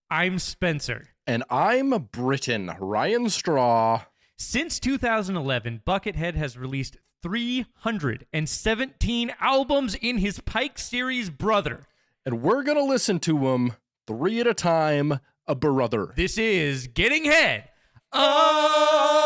I'm Spenser. And I'm Britain, Ryan Straw. Since 2011, Buckethead has released 317 albums in his Pikes series, brother. And we're going to listen to them 3 at a time, a brother. This is Getting Head. Bucketcast.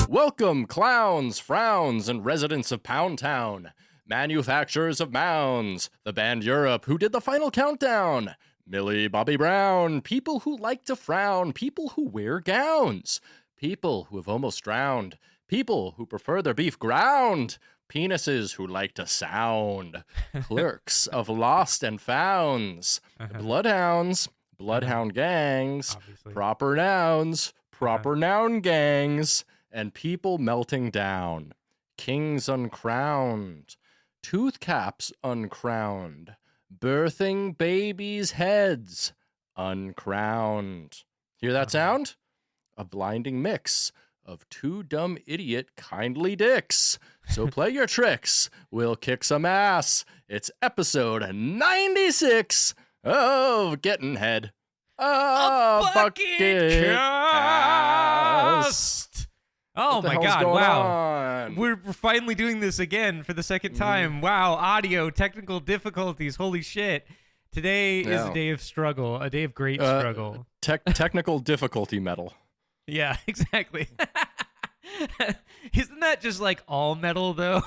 Welcome, clowns, frowns, and residents of Pound Town, manufacturers of mounds, the band Europe who did the final countdown, Millie Bobby Brown, people who like to frown, people who wear gowns, people who have almost drowned, people who prefer their beef ground, penises who like to sound, clerks of lost and founds, bloodhounds, bloodhound gangs, Obviously. proper nouns, proper noun gangs, and people melting down, kings uncrowned, tooth caps uncrowned, birthing babies' heads uncrowned. Hear that sound? A blinding mix of two dumb idiot kindly dicks. So play your tricks. We'll kick some ass. It's episode 96 of Gettin' Head. Bucketcast. Oh my God, going wow. on? We're finally doing this again for the second time. Wow, audio, technical difficulties, holy shit. Today is a day of struggle, a day of great struggle. Technical difficulty metal. Yeah, exactly. Isn't that just like all metal though?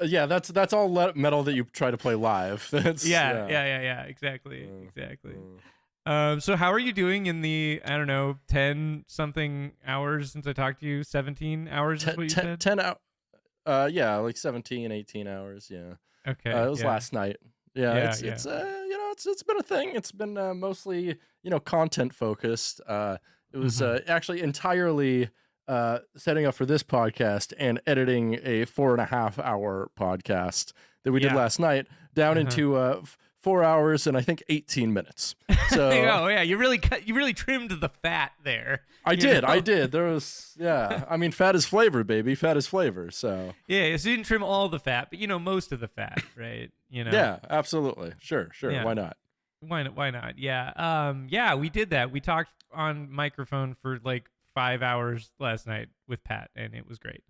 Yeah, that's all metal that you try to play live. Yeah, exactly. So how are you doing in the, 10-something hours since I talked to you? 17 hours is what you said? 10 hours. Yeah, like 17, 18 hours, yeah. Okay. It was last night. It's been a thing. It's been mostly, content focused. It was actually entirely setting up for this podcast and editing a 4.5 hour podcast that we did last night down into 4 hours and I think 18 minutes. So oh yeah, you really trimmed the fat there. I did. There was fat is flavor, baby. Fat is flavor. So so you didn't trim all the fat, but most of the fat, right? Yeah, absolutely. Sure. Yeah. Why not? Why not? Yeah. We did that. We talked on microphone for like 5 hours last night with Pat, and it was great.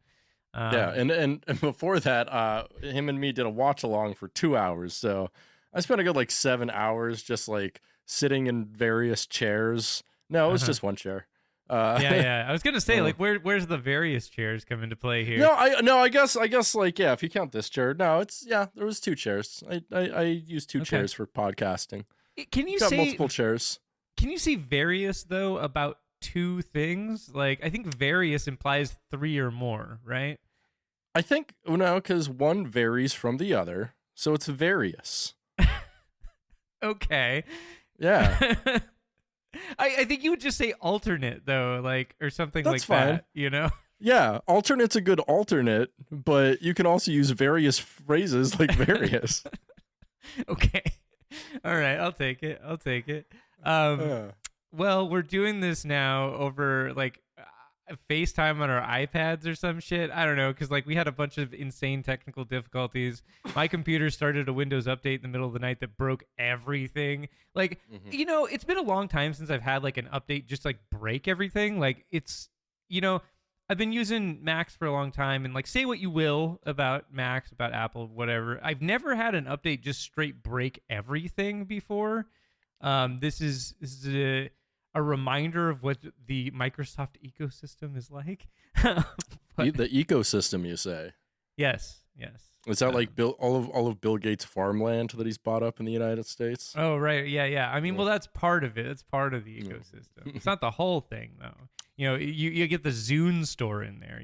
And before that, him and me did a watch along for 2 hours. So I spent a good 7 hours just sitting in various chairs. No, it was just one chair. I was gonna say where's the various chairs come into play here? I guess if you count this chair, there was 2 chairs. I used 2 chairs for podcasting. Can you got say multiple chairs? Can you say various though about 2 things? I think various implies 3 or more, right? I think because one varies from the other, so it's various. Okay. Yeah. I think you would just say alternate though, or something That's like fine. that, Yeah, alternate's a good alternate, but you can also use various phrases like various. Okay. All right, I'll take it. Well, we're doing this now over FaceTime on our iPads or some shit. I don't know, because we had a bunch of insane technical difficulties. My computer started a Windows update in the middle of the night that broke everything. It's been a long time since I've had an update just break everything. I've been using Macs for a long time, and say what you will about Macs, about Apple, whatever. I've never had an update just straight break everything before. This is a reminder of what the Microsoft ecosystem is like. The ecosystem, you say? Yes. Is that all of Bill Gates' farmland that he's bought up in the United States? Oh, right. Yeah. Well, that's part of it. That's part of the ecosystem. It's not the whole thing, though. You get the Zune store in there,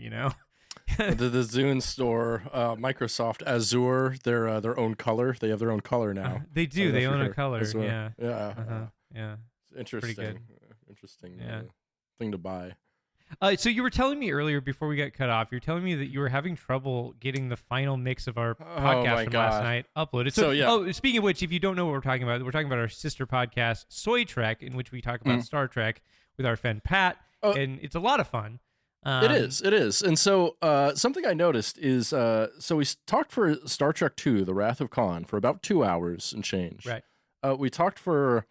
the Zune store, Microsoft Azure, their own color. They have their own color now. They do. They own a color. Azure. Yeah. Yeah. It's interesting. Pretty good. Interesting thing to buy. So you were telling me earlier before we got cut off, you're telling me that you were having trouble getting the final mix of our podcast from last night uploaded. So yeah. Oh, speaking of which, if you don't know what we're talking about our sister podcast, Soy Trek, in which we talk about Star Trek with our friend Pat, and it's a lot of fun. It is. And so something I noticed is, so we talked for Star Trek II, The Wrath of Khan, for about 2 hours and change. Right. We talked for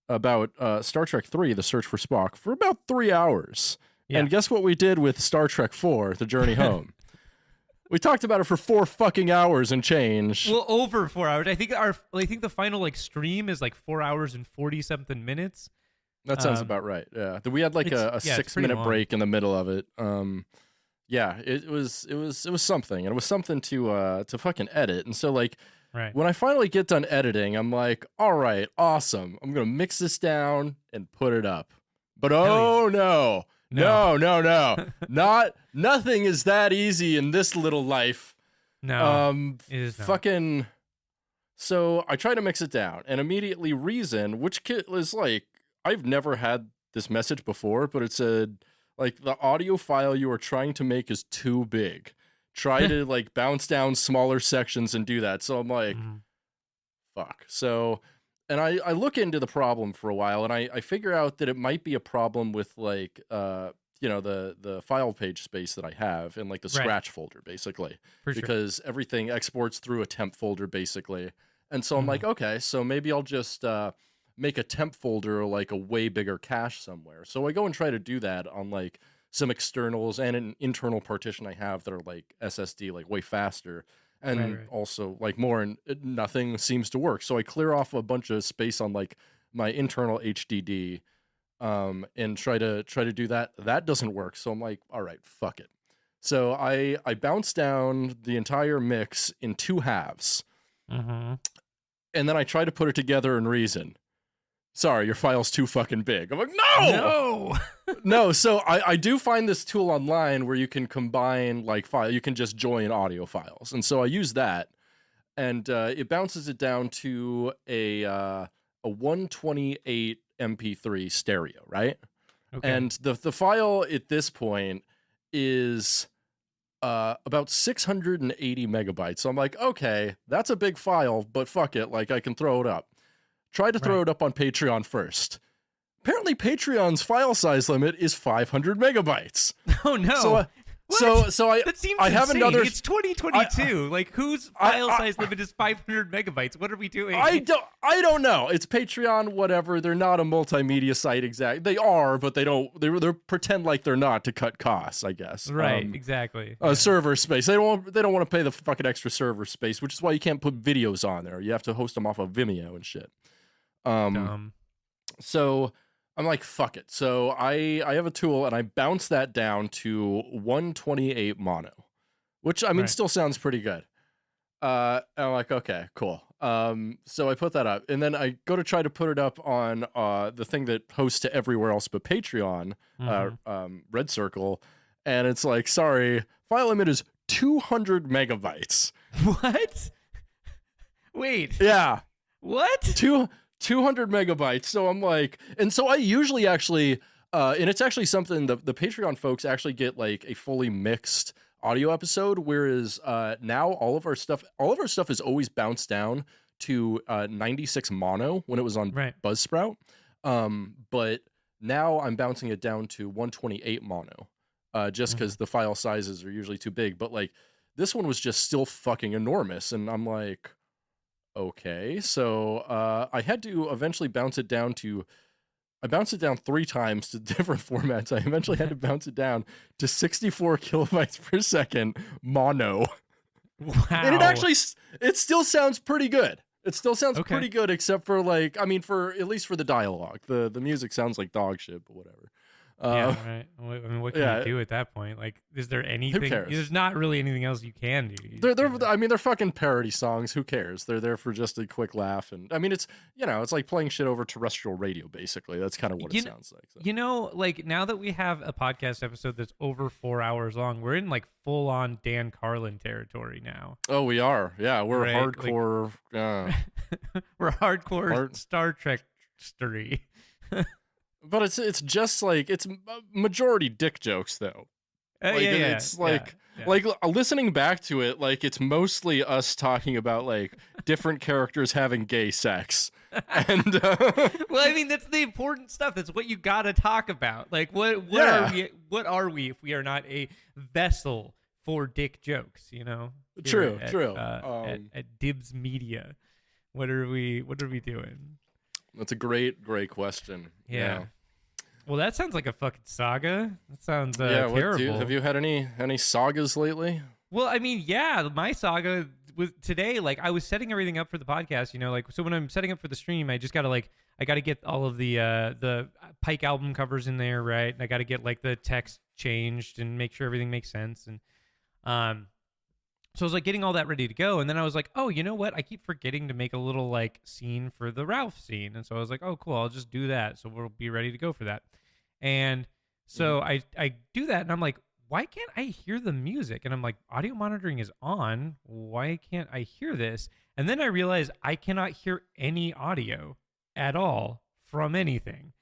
about Star Trek III, The Search for Spock, for about 3 hours. Yeah. And guess what we did with Star Trek IV, The Journey Home? We talked about it for 4 fucking hours and change. Well, over 4 hours. I think the final stream is 4 hours and 40 something minutes. That sounds about right. Yeah, we had a 6-minute break in the middle of it. Yeah, it was something, and it was something to fucking edit. And so when I finally get done editing, I'm like, all right, awesome. I'm gonna mix this down and put it up. But no, nothing is that easy in this little life. No, it is not. Fucking. So I try to mix it down, and immediately Reason, which is I've never had this message before, but it said, the audio file you are trying to make is too big. Try to, bounce down smaller sections and do that. So I'm like, fuck. So, and I look into the problem for a while, and I figure out that it might be a problem with, the file page space that I have in, the Scratch folder, basically. For sure. Because everything exports through a temp folder, basically. And so I'm like, okay, so maybe I'll just... make a temp folder a way bigger cache somewhere. So I go and try to do that on some externals and an internal partition I have that are SSD way faster and also more, and nothing seems to work. So I clear off a bunch of space on my internal HDD and try to do that. That doesn't work. So I'm like, all right, fuck it. So I bounce down the entire mix in 2 halves. And then I try to put it together in Reason. Sorry, your file's too fucking big. I'm like, no! No, so I do find this tool online where you can combine you can just join audio files. And so I use that, and it bounces it down to a 128 MP3 stereo, right? Okay. And the file at this point is about 680 megabytes. So I'm like, okay, that's a big file, but fuck it, I can throw it up. Try to throw it up on Patreon first. Apparently, Patreon's file size limit is 500 megabytes. Oh no! So that seems I insane. have another. It's 2022. Whose file size limit is 500 megabytes? What are we doing? I don't know. It's Patreon, whatever. They're not a multimedia site exactly. They are, but they don't. They pretend like they're not to cut costs, I guess. Right. Exactly. Server space. They don't want to pay the fucking extra server space, which is why you can't put videos on there. You have to host them off of Vimeo and shit. Dumb. So I'm like, fuck it. So I have a tool, and I bounce that down to 128 mono, which I mean still sounds pretty good. And I'm like, okay, cool. So I put that up, and then I go to try to put it up on the thing that hosts to everywhere else but Patreon, Red Circle, and it's like, sorry, file limit is 200 megabytes. What? Wait. Yeah. What? 200 megabytes. So I'm like, and so I usually actually, and it's actually something the Patreon folks actually get a fully mixed audio episode, whereas now all of our stuff is always bounced down to 96 mono when it was on Buzzsprout. But now I'm bouncing it down to 128 mono, just because the file sizes are usually too big. But this one was just still fucking enormous, and I'm like, okay, so I had to eventually bounce it down to... I bounced it down 3 times to different formats. I eventually had to bounce it down to 64 kilobytes per second mono. Wow. And it still sounds pretty good. It still sounds pretty good, except for for at least for the dialogue. The music sounds like dog shit, but whatever. Yeah, right. I mean, what can you do at that point? Is there anything? Who cares? There's not really anything else you can do. They're fucking parody songs. Who cares? They're there for just a quick laugh, and I mean, it's it's like playing shit over terrestrial radio. Basically, that's kind of what it sounds like. So. Now that we have a podcast episode that's over 4 hours long, we're in full on Dan Carlin territory now. Oh, we are. Yeah, we're hardcore. We're hardcore Star Trek story. But it's just like it's majority dick jokes though. Like it's like listening back to it, like it's mostly us talking about like different characters having gay sex. And well, I mean, that's the important stuff. That's what you got to talk about. Like what are we if we are not a vessel for dick jokes, you know? True. At Dibs Media. What are we doing? That's a great question. Yeah. Well, that sounds like a fucking saga. That sounds terrible. Have you had any sagas lately? Well, I mean, yeah, my saga was today. Like, I was setting everything up for the podcast. You know, like, so when I'm setting up for the stream, I just gotta I gotta get all of the Pike album covers in there, right? And I gotta get like the text changed and make sure everything makes sense. And so I was like getting all that ready to go, and then I was like, oh, you know what? I keep forgetting to make a little like scene for the Ralph scene, and so I was like, oh, cool, I'll just do that. So we'll be ready to go for that. And so I do that, and I'm like, why can't I hear the music? And I'm like, audio monitoring is on. Why can't I hear this? And then I realized I cannot hear any audio at all from anything.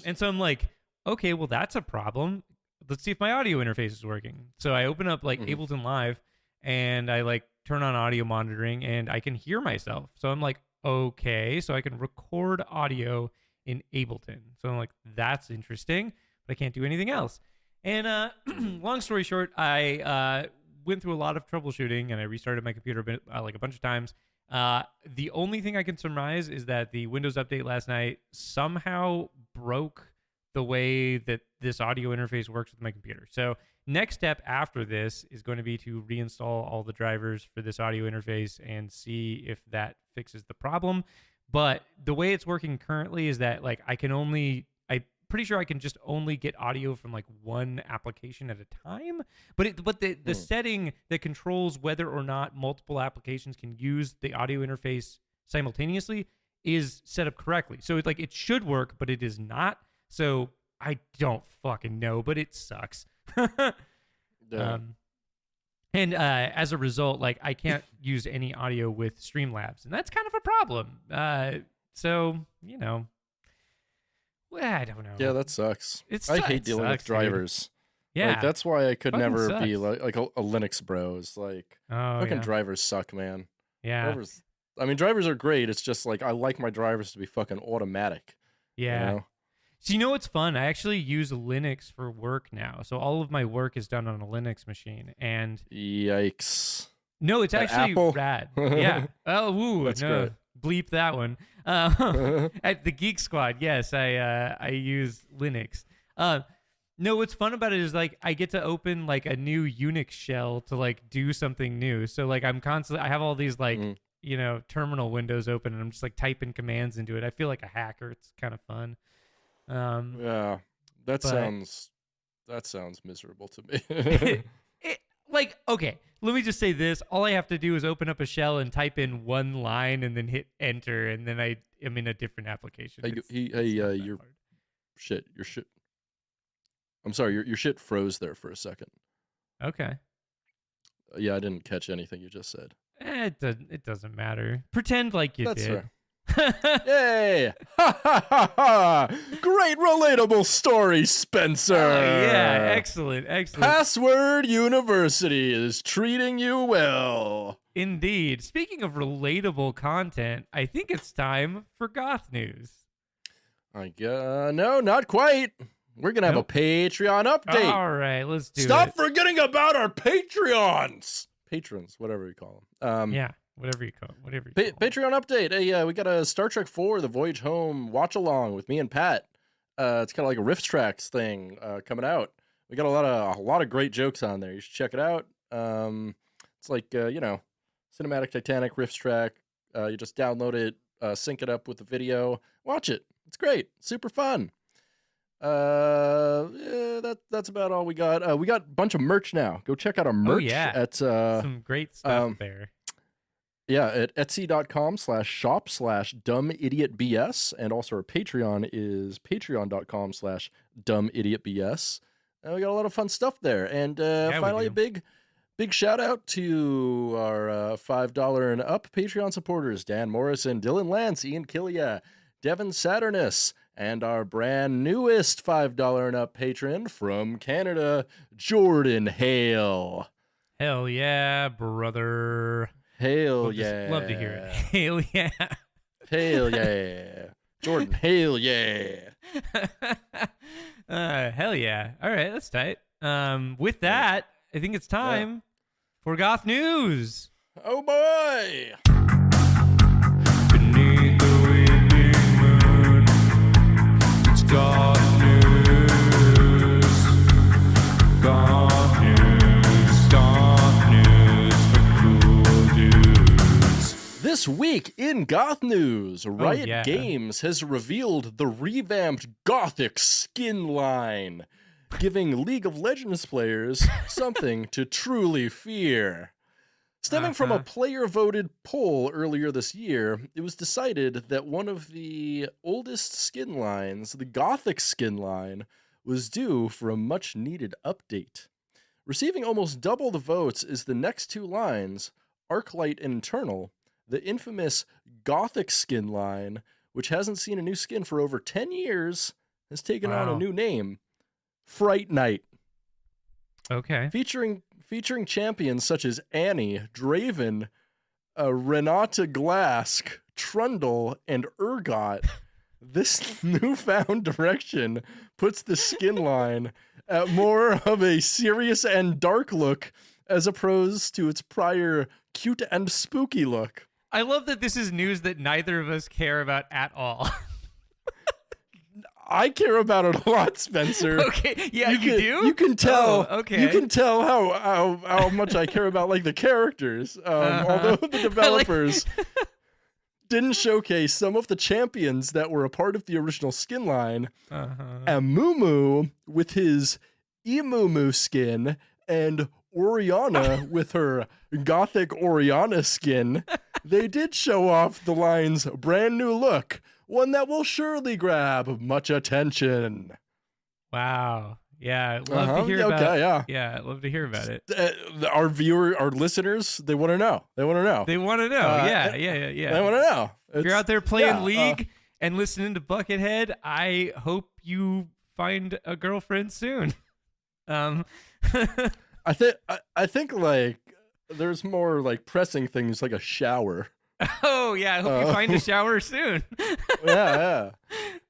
And so I'm like, okay, well, that's a problem. Let's see if my audio interface is working. So I open up like Ableton Live, and I like turn on audio monitoring, and I can hear myself. So I'm like, okay, so I can record audio in Ableton. So I'm like, that's interesting, but I can't do anything else. And long story short, I went through a lot of troubleshooting, and I restarted my computer like a bunch of times. The only thing I can surmise is that the Windows update last night somehow broke the way that this audio interface works with my computer. So next step after this is going to be to reinstall all the drivers for this audio interface and see if that fixes the problem. But the way it's working currently is that like I'm pretty sure I can just only get audio from like one application at a time. But the setting that controls whether or not multiple applications can use the audio interface simultaneously is set up correctly. So it's like it should work, but it is not. So I don't fucking know, but it sucks. And as a result, like I can't use any audio with Streamlabs, and that's kind of a problem. So you know, well, I don't know. Yeah, that sucks. I hate dealing with drivers. Dude. Yeah, like, that's why I could fucking never sucks. be like a Linux bros. Like fucking drivers suck, man. Yeah, drivers are great. It's just like I like my drivers to be fucking automatic. Yeah. You know? So you know what's fun? I actually use Linux for work now. So all of my work is done on a Linux machine. And yikes. No, it's actually Apple? rad. Yeah. Oh, woo. That's no. great. Bleep that one. At the Geek Squad, yes, I use Linux. No, what's fun about it is like I get to open like a new Unix shell to like do something new. So like I have all these like you know, terminal windows open, and I'm just like typing commands into it. I feel like a hacker. It's kind of fun. Yeah, that sounds miserable to me. Like, okay, let me just say this. All I have to do is open up a shell and type in one line and then hit enter, and then I am in a different application. Your shit. I'm sorry, your shit froze there for a second. Okay. Yeah, I didn't catch anything you just said. It doesn't matter. Pretend like you did. Fair. Yay! Ha ha ha ha! Great relatable story, Spencer. Oh, yeah, excellent. Password University is treating you well. Indeed. Speaking of relatable content, I think it's time for goth news. No, not quite. We're gonna have a Patreon update. All right, let's do it. Stop forgetting about our Patreons. Patrons, whatever you call them. Yeah. Whatever you call it. Patreon update. Hey, we got a Star Trek 4, The Voyage Home watch along with me and Pat. It's kind of like a Riff Tracks thing coming out. We got a lot of great jokes on there. You should check it out. It's like Cinematic Titanic Riff Track. You just download it, sync it up with the video, watch it. It's great, super fun. That's about all we got. We got a bunch of merch now. Go check out our merch. Oh, yeah. At some great stuff there. Yeah, at etsy.com/shop/dumbidiotbs, and also our Patreon is patreon.com/dumbidiotbs. We got a lot of fun stuff there. And finally, a big shout out to our $5 and up Patreon supporters: Dan Morrison, Dylan Lance, Ian Killia, Devin Saturnus, And our brand newest $5 and up patron from Canada, Jordan Hale. Hell yeah, brother. Hell yeah. Love to hear it. Hell yeah. Hell yeah. Jordan, hell yeah. Hell yeah. All right, that's tight. With that, I think it's time for Goth News. Oh boy. Beneath the waning moon, it's Goth News. Goth News for cool dudes. This week in Goth News, Riot Games has revealed the revamped Gothic skin line, giving League of Legends players something to truly fear. Stemming from a player-voted poll earlier this year, it was decided that one of the oldest skin lines, the Gothic skin line, was due for a much-needed update. Receiving almost double the votes is the next two lines, Arclight and Internal, the infamous Gothic skin line, which hasn't seen a new skin for over 10 years, has taken on a new name, Fright Night. Okay. Featuring champions such as Annie, Draven, Renata Glask, Trundle, and Urgot, this newfound direction puts the skin line at more of a serious and dark look as opposed to its prior cute and spooky look. I love that this is news that neither of us care about at all. I care about it a lot, Spencer. Okay, yeah, you do? You can tell. Oh, okay. You can tell how much I care about like the characters. Although the developers didn't showcase some of the champions that were a part of the original skin line. Amumu with his Emumu skin and Oriana with her Gothic Oriana skin. They did show off the line's brand new look. One that will surely grab much attention. Wow. Yeah, love to hear about it. Yeah, I'd love to hear about it. Our listeners, they want to know. They want to know. They want to know. Yeah. They want to know. If you're out there playing League and listening to Buckethead, I hope you find a girlfriend soon. I think like there's more like pressing things like a shower. Oh, yeah. I hope you find a shower soon. Yeah.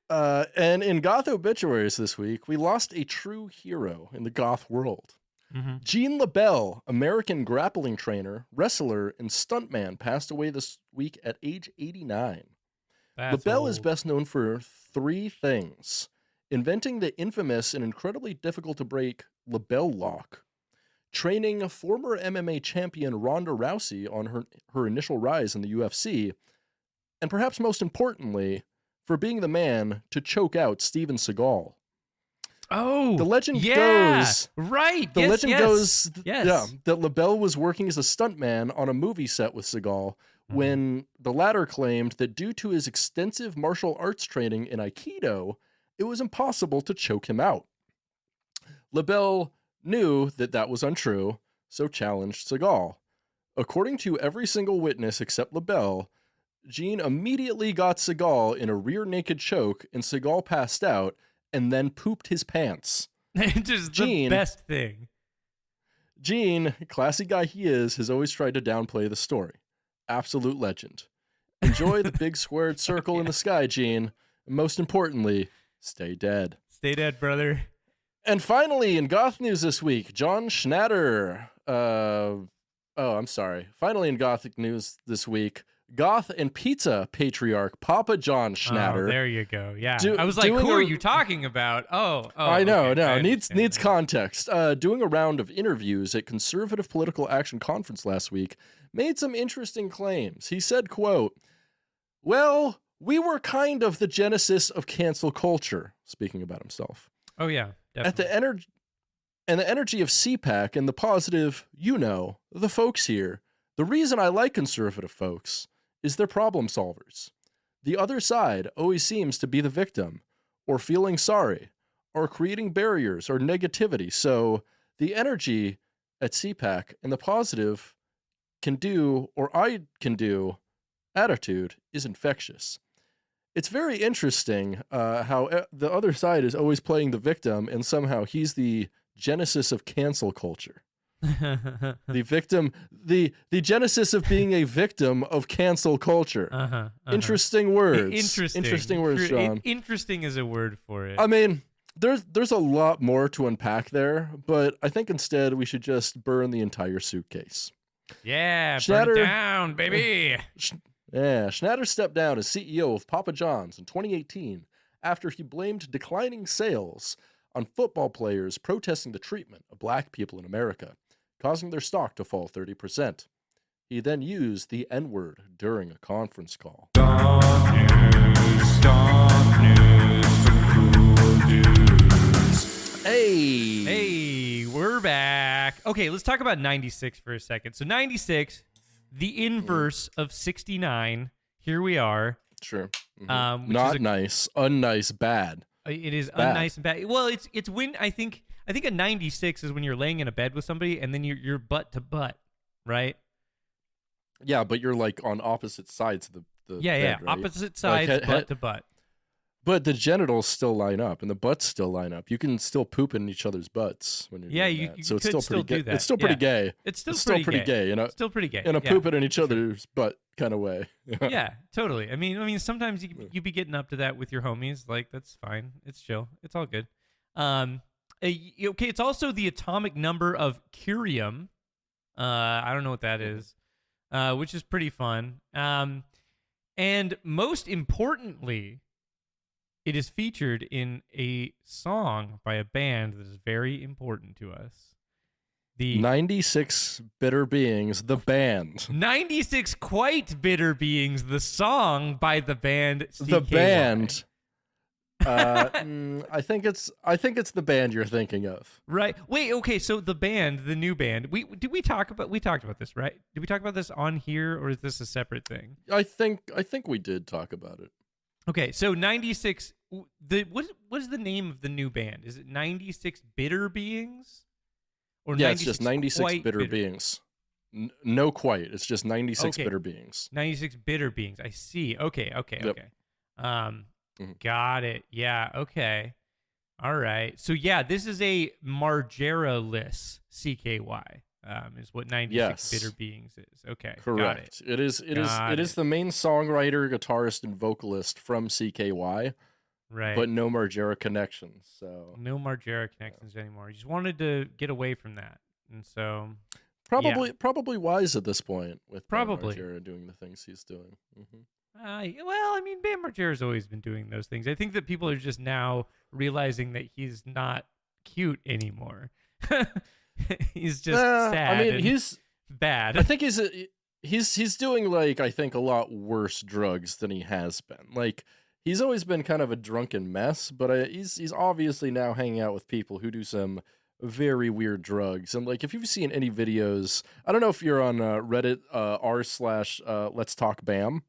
And in Goth obituaries this week, we lost a true hero in the Goth world. Gene LeBell, American grappling trainer, wrestler, and stuntman, passed away this week at age 89. LeBell is best known for three things: inventing the infamous and incredibly difficult to break LeBell lock, training a former MMA champion Ronda Rousey on her initial rise in the UFC, and perhaps most importantly, for being the man to choke out Steven Seagal. Oh, the legend goes right. The legend goes that LeBell was working as a stuntman on a movie set with Seagal when the latter claimed that due to his extensive martial arts training in Aikido, it was impossible to choke him out. LeBell knew that was untrue, so challenged Seagal. According to every single witness except LeBell, Gene immediately got Seagal in a rear naked choke, and Seagal passed out and then pooped his pants. Just the best thing. Gene, classy guy he is, has always tried to downplay the story. Absolute legend. Enjoy the big squared circle in the sky, Gene. And most importantly, stay dead. Stay dead, brother. And finally, in Goth News this week, John Schnatter. Finally, in Gothic News this week, Goth and Pizza patriarch Papa John Schnatter. Oh, there you go. Yeah. I was like, who are you talking about? I know. Okay. Needs context. Doing a round of interviews at Conservative Political Action Conference last week, made some interesting claims. He said, quote, "Well, we were kind of the genesis of cancel culture," speaking about himself. Oh, yeah. Definitely. At the energy of CPAC and the positive, the folks here. The reason I like conservative folks is they're problem solvers. The other side always seems to be the victim, or feeling sorry, or creating barriers or negativity. So the energy at CPAC and the positive can do, or I can do, attitude is infectious. it's very interesting how the other side is always playing the victim, and somehow he's the genesis of cancel culture. The victim, the genesis of being a victim of cancel culture. Interesting words. Interesting words, Sean. Interesting is a word for it. I mean, there's a lot more to unpack there, but I think instead we should just burn the entire suitcase. Yeah, burn it down, baby. Schnatter stepped down as CEO of Papa John's in 2018 after he blamed declining sales on football players protesting the treatment of black people in America, causing their stock to fall 30%. He then used the N-word during a conference call. Stop news from cool dudes. Hey, we're back. Okay, let's talk about 96 for a second. So 96, the inverse of 69. Here we are. Sure. Mm-hmm. Not nice, unnice, bad. It is unnice and bad. Well, it's when I think a 96 is when you're laying in a bed with somebody and then you're butt to butt, right? Yeah, but you're like on opposite sides of the bed, right? Opposite sides, like, butt to butt. But the genitals still line up and the butts still line up. You can still poop in each other's butts when you're doing that. So it's still pretty gay. It's still pretty gay. It's still pretty gay. You know, still pretty gay. In a pooping in each other's butt kind of way. Yeah, totally. I mean, sometimes you be getting up to that with your homies. Like, that's fine. It's chill. It's all good. Okay, it's also the atomic number of curium. I don't know what that is, which is pretty fun. And most importantly, it is featured in a song by a band that is very important to us. The 96 Bitter Beings, the band. 96 Quite Bitter Beings, the song by the band CKY. The band. I think it's the band you're thinking of. Right. Wait, okay, so the band, the new band. We talked about this, right? Did we talk about this on here, or is this a separate thing? I think we did talk about it. Okay, so 96 what is the name of the new band? Is it 96 Bitter Beings? Or yeah, it's just 96 Bitter Beings. No quite. It's just 96 Bitter Beings. 96 Bitter Beings. I see. Okay. Got it. Yeah, okay. All right. So yeah, this is a Margera-less CKY. Is what 96 Bitter Beings is. Okay. Correct. Got it. It is the main songwriter, guitarist, and vocalist from CKY. Right. But no Margera connections. So no Margera connections anymore. He just wanted to get away from that. And so probably wise at this point with Margera doing the things he's doing. Mm-hmm. Well, I mean, Bam Margera's always been doing those things. I think that people are just now realizing that he's not cute anymore. He's just sad. I mean, he's bad. I think he's doing like I think a lot worse drugs than he has been. Like he's always been kind of a drunken mess, but he's obviously now hanging out with people who do some very weird drugs. And like if you've seen any videos, I don't know if you're on Reddit r/letstalkbam.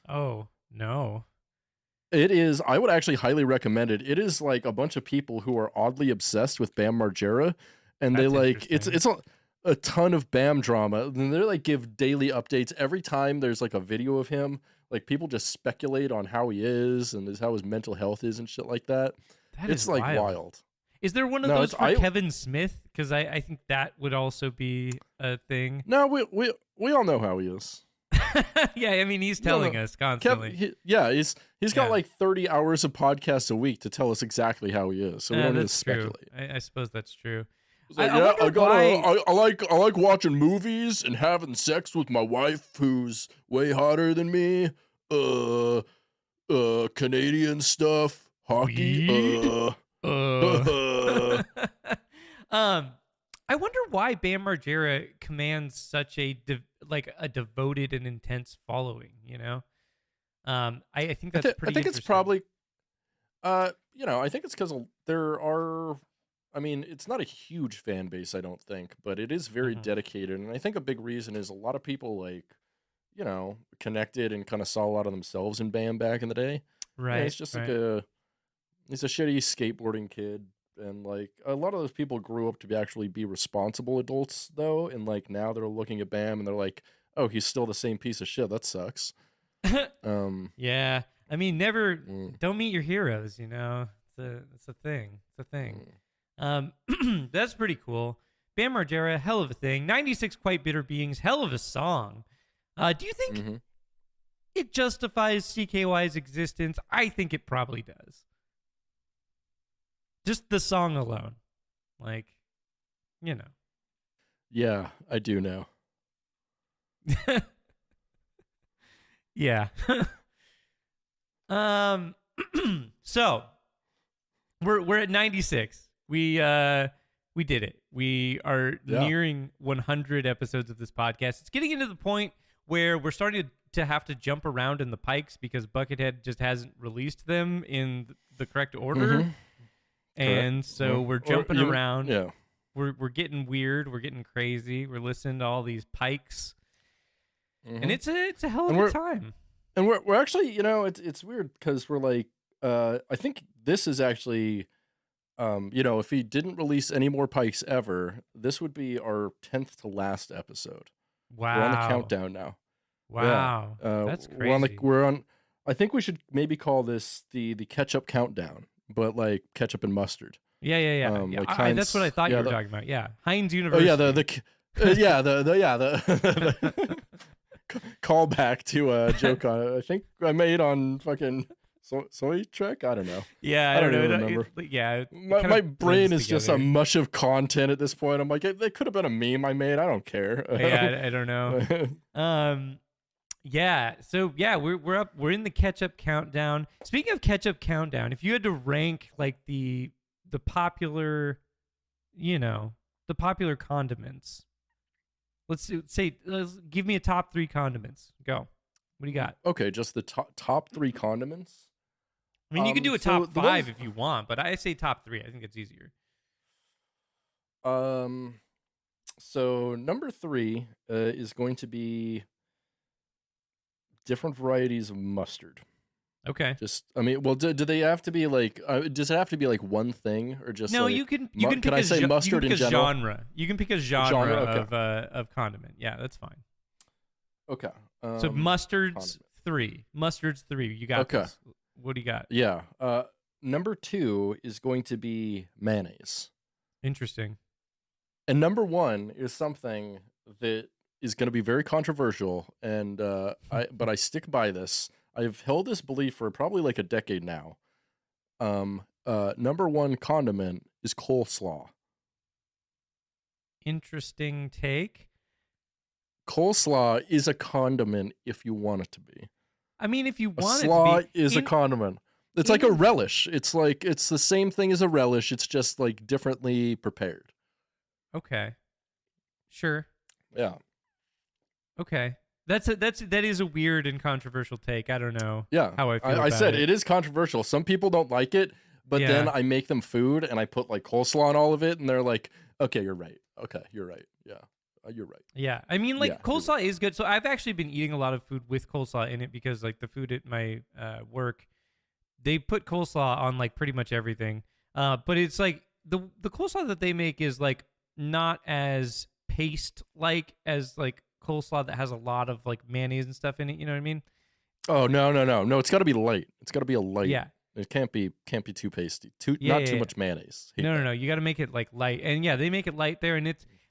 Oh no. It is. I would actually highly recommend it. It is like a bunch of people who are oddly obsessed with Bam Margera. And they like it's a ton of Bam drama. And they like give daily updates every time there's like a video of him. Like people just speculate on how he is and how his mental health is and shit like that. It's like wild. Is there one of those for Kevin Smith? Because I think that would also be a thing. No, we all know how he is. Yeah, I mean he's telling us constantly. He's got like 30 hours of podcasts a week to tell us exactly how he is. So we don't need to speculate. I suppose that's true. Like, I like watching movies and having sex with my wife who's way hotter than me. Canadian stuff, hockey. I wonder why Bam Margera commands such a devoted and intense following. You know, I think that's pretty. I think it's probably, I think it's because there are. I mean, it's not a huge fan base, I don't think, but it is very dedicated. And I think a big reason is a lot of people, connected and kind of saw a lot of themselves in Bam back in the day. Right. And it's just he's a shitty skateboarding kid. And, a lot of those people grew up to actually be responsible adults, though. And, now they're looking at Bam and they're like, oh, he's still the same piece of shit. That sucks. Yeah. I mean, never don't meet your heroes. It's a thing. It's a thing. That's pretty cool. Bam Margera, hell of a thing. 96 Quite Bitter Beings, hell of a song. Do you think it justifies CKY's existence? I think it probably does. Just the song alone. Like, Yeah, I do know. Yeah. So we're at 96. We did it. We are nearing 100 episodes of this podcast. It's getting into the point where we're starting to have to jump around in the Pikes because Buckethead just hasn't released them in the correct order. And so we're jumping around. Yeah. We're getting weird. We're getting crazy. We're listening to all these Pikes. And it's a hell of a time. And we're actually, it's weird because we're like, I think this is actually, if he didn't release any more Pikes ever, this would be our 10th to last episode. Wow. We're on the countdown now. Wow. Yeah. That's crazy. I think we should maybe call this the Ketchup Countdown, but like ketchup and mustard. Yeah. Like Heinz, that's what I thought you were talking about. Yeah. Heinz University. Oh yeah, the call back to a joke I think I made on fucking Soy Trek. I don't know. Yeah, I don't know. Remember. My brain is just a mush of content at this point. I'm like, it could have been a meme I made. I don't care. Yeah, I don't know. Yeah. So yeah, we're up. We're in the Ketchup Countdown. Speaking of Ketchup Countdown, if you had to rank like the popular, the popular condiments. Let's give me a top 3 condiments. Go. What do you got? Okay, just the top 3 condiments. I mean, you can do a top 5 if you want, but I say top 3. I think it's easier. So number 3 is going to be different varieties of mustard. Okay. Do they have to be like? Does it have to be like one thing or just? No, like, you can pick a say mustard in general? genre. You can pick a genre okay. of condiment. Yeah, that's fine. Okay. So mustard's 3. Mustard's 3. You got this. What do you got? Yeah. Number 2 is going to be mayonnaise. Interesting. And number 1 is something that is going to be very controversial, and but I stick by this. I've held this belief for probably like a decade now. Number 1 condiment is coleslaw. Interesting take. Coleslaw is a condiment if you want it to be. I mean, if you want slaw it to be. is a condiment. It's like a relish. It's the same thing as a relish. It's just like differently prepared. Okay. Sure. Yeah. Okay. That is a weird and controversial take. I don't know. Yeah. How I feel about I said it is controversial. Some people don't like it, but then I make them food and I put like coleslaw on all of it, and they're like, "Okay, you're right. Okay, you're right. Yeah, you're right." Yeah. I mean, like coleslaw is good. So I've actually been eating a lot of food with coleslaw in it because like the food at my work, they put coleslaw on like pretty much everything. But it's like the coleslaw that they make is like not as paste like as like coleslaw that has a lot of like mayonnaise and stuff in it. You know what I mean? Oh no! It's got to be light. It's got to be a light. Yeah. It can't be too pasty. Too much mayonnaise. No. You got to make it like light, and yeah, they make it light there, and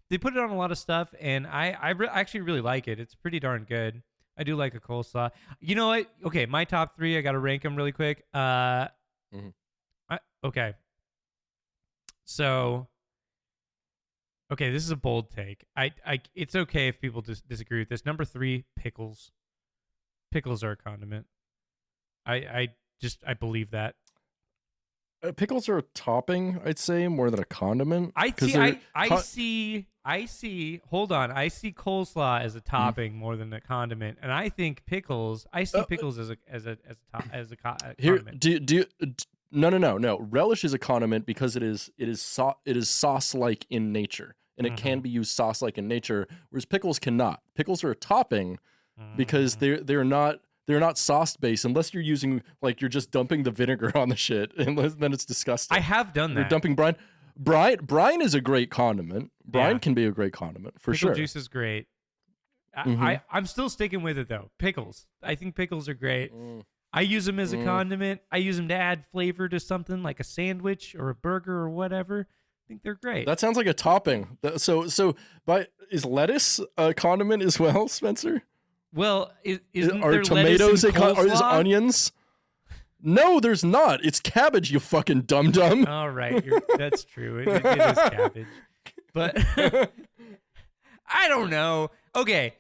they put it on a lot of stuff, and I actually really like it. It's pretty darn good. I do like a coleslaw. You know what? Okay, my top 3. I got to rank them really quick. Okay. So. Okay, this is a bold take. It's okay if people disagree with this. Number 3, pickles. Pickles are a condiment. I believe that. Pickles are a topping, I'd say, more than a condiment. I see. Hold on. I see coleslaw as a topping more than a condiment, and I think pickles. I see pickles as a condiment. No. Relish is a condiment because it is sauce-like in nature, and it can be used sauce-like in nature, whereas pickles cannot. Pickles are a topping because they're not sauce-based unless you're using you're just dumping the vinegar on the shit, and then it's disgusting. I have done that. You're dumping brine. Brine is a great condiment. Brine can be a great condiment for sure. Pickle juice is great. I'm still sticking with it though. Pickles. I think pickles are great. I use them as a condiment. I use them to add flavor to something like a sandwich or a burger or whatever. I think they're great. That sounds like a topping. But is lettuce a condiment as well, Spencer? Well, isn't Are there tomatoes lettuce in or is coleslaw? onions? No, there's not. It's cabbage, you fucking dum-dum. All right, that's true. It is cabbage. But I don't know. Okay.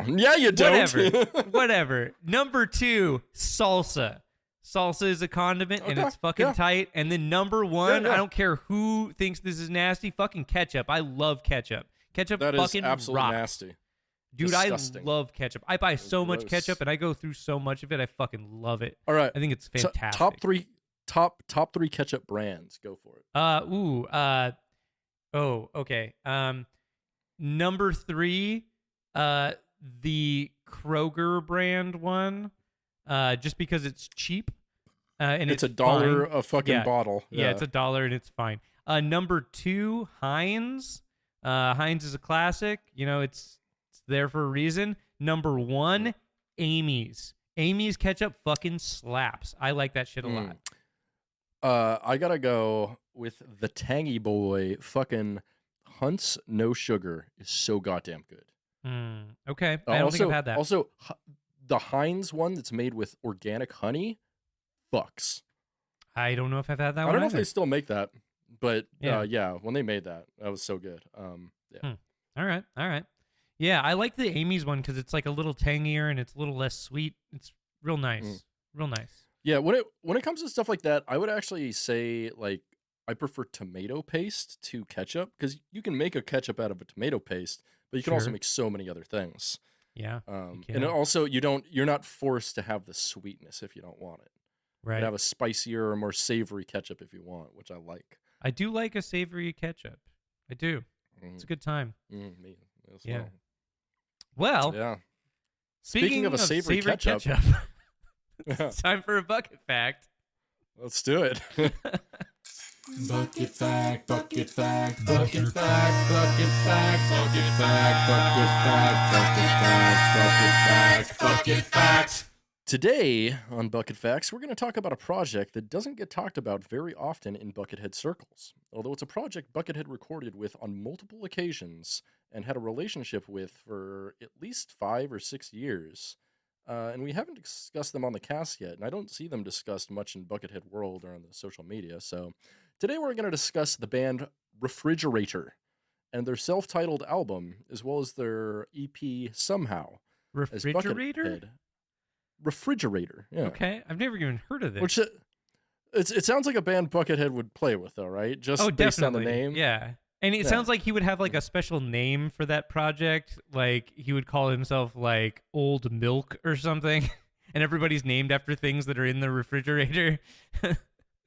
Yeah, you don't. Whatever. Number 2, salsa. Salsa is a condiment, and it's fucking tight. And then number 1, I don't care who thinks this is nasty, fucking ketchup. I love ketchup. Ketchup That fucking is absolutely rocks. nasty. Dude, Disgusting. I love ketchup. I buy so much Gross. ketchup, and I go through so much of it. I fucking love it. All right. I think it's fantastic. Top three ketchup brands. Go for it. Okay. Number 3, the Kroger brand one, just because it's cheap. And it's it's $1 fine. a fucking bottle. Yeah, it's $1 and it's fine. Number 2, Heinz. Heinz is a classic. You know, it's there for a reason. Number 1, Amy's. Amy's ketchup fucking slaps. I like that shit a lot. I gotta go with the Tangy Boy. Fucking Hunt's No Sugar is so goddamn good. Okay, I don't think I've had that. Also, the Heinz one that's made with organic honey, fucks. I don't know if I've had that I one don't know either. if they still make that, but Yeah. when they made that, that was so good. Yeah. All right. Yeah, I like the Amy's one because it's like a little tangier and it's a little less sweet. It's real nice. Real nice. Yeah, when it comes to stuff like that, I would actually say like I prefer tomato paste to ketchup because you can make a ketchup out of a tomato paste, but you can also Sure. make so many other things. Yeah. And also you're not forced to have the sweetness if you don't want it. Right. You can have a spicier or more savory ketchup if you want, which I like. I do like a savory ketchup. I do. It's a good time. Me as Yeah. well. Well, Yeah. speaking of a savory ketchup. It's time for a bucket fact. Let's do it. Bucket fact, bucket fact, bucket fact, bucket fact, bucket fact, bucket fact, bucket fact, bucket fact, bucket fact. Today on Bucket Facts, we're going to talk about a project that doesn't get talked about very often in Buckethead circles. Although it's a project Buckethead recorded with on multiple occasions and had a relationship with for at least 5 or 6 years. And we haven't discussed them on the cast yet, and I don't see them discussed much in Buckethead world or on the social media. So today we're going to discuss the band Refrigerator and their self-titled album, as well as their EP Somehow. as Refrigerator? Buckethead. Refrigerator, yeah. Okay, I've never even heard of this. Which it sounds like a band Buckethead would play with, though, right? Just oh, based definitely. on the name. Yeah. And it sounds like he would have like a special name for that project. Like he would call himself like Old Milk or something. And everybody's named after things that are in the refrigerator.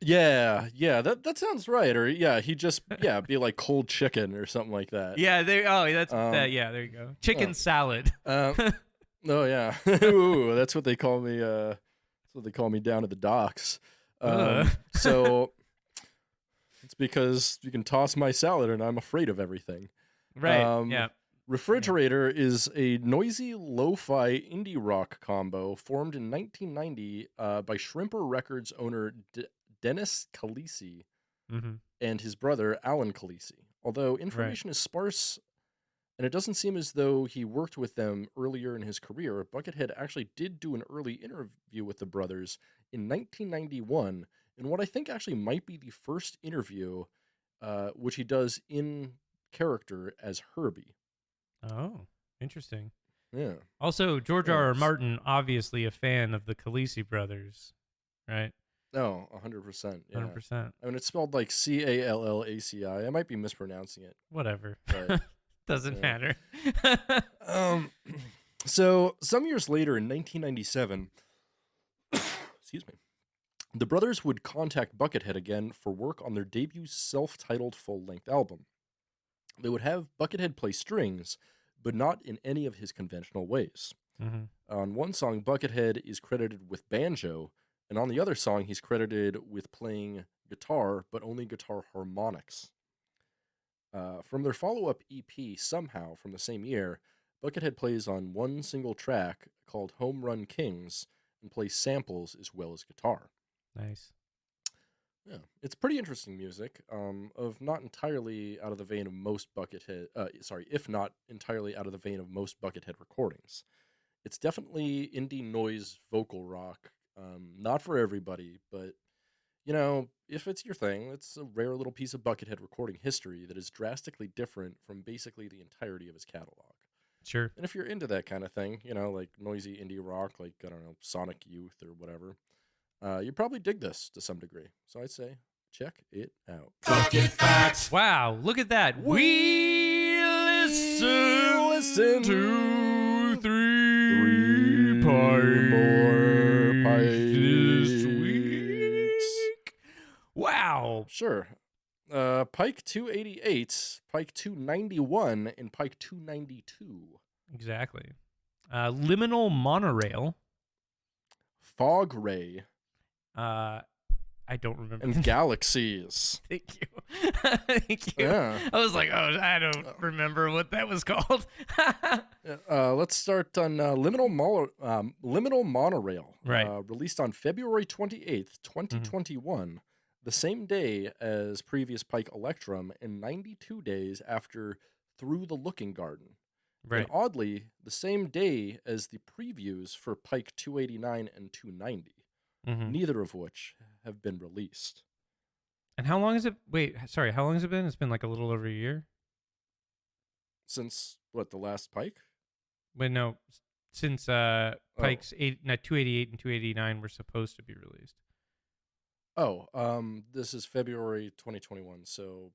Yeah, that sounds right. Or he'd just be like Cold Chicken or something like that. Yeah, that. Yeah, there you go. Chicken salad. Oh yeah. Ooh, that's what they call me. That's what they call me down at the docks. So it's because you can toss my salad and I'm afraid of everything. Right. Yeah. Refrigerator is a noisy lo-fi indie rock combo formed in 1990 by Shrimper Records owner Dennis Khaleesi and his brother Alan Khaleesi. Although information is sparse and it doesn't seem as though he worked with them earlier in his career, Buckethead actually did do an early interview with the brothers in 1991, in what I think actually might be the first interview which he does in character as Herbie. Oh, interesting. Yeah. Also, George R. R. Martin, obviously a fan of the Khaleesi brothers, right? No, 100%. Yeah. 100%. I mean, it's spelled like Callaci. I might be mispronouncing it. Whatever. But, Doesn't matter. So, some years later in 1997, excuse me, the brothers would contact Buckethead again for work on their debut self-titled full-length album. They would have Buckethead play strings, but not in any of his conventional ways. On one song, Buckethead is credited with banjo, and on the other song, he's credited with playing guitar, but only guitar harmonics. From their follow-up EP, Somehow, from the same year, Buckethead plays on one single track called Home Run Kings, and plays samples as well as guitar. Nice. Yeah, it's pretty interesting music. Of not entirely out of the vein of most Buckethead. If not entirely out of the vein of most Buckethead recordings. It's definitely indie noise vocal rock. Not for everybody, but if it's your thing, it's a rare little piece of Buckethead recording history that is drastically different from basically the entirety of his catalog. Sure. And if you're into that kind of thing, like noisy indie rock, like, I don't know, Sonic Youth or whatever, you probably dig this to some degree. So I'd say check it out. Bucket Facts. Wow, look at that. We listen to three more Pikes this Pikes. week. Wow. Sure. Pike 288, Pike 291, and Pike 292. Exactly. Liminal Monorail. Fogray. I don't remember. And Galaxies. Thank you. Thank you. Yeah. I was like, oh, I don't remember what that was called. Let's start on Liminal Monorail. Right. Released on February 28th, 2021, the same day as previous Pike Electrum, and 92 days after Through the Looking Garden. Right. And oddly, the same day as the previews for Pike 289 and 290, neither of which have been released. And how long is it? Wait, sorry, how long has it been? It's been like a little over a year? Since, what, the last Pike? Wait, no. Since Pikes 288 and 289 were supposed to be released. This is February 2021, so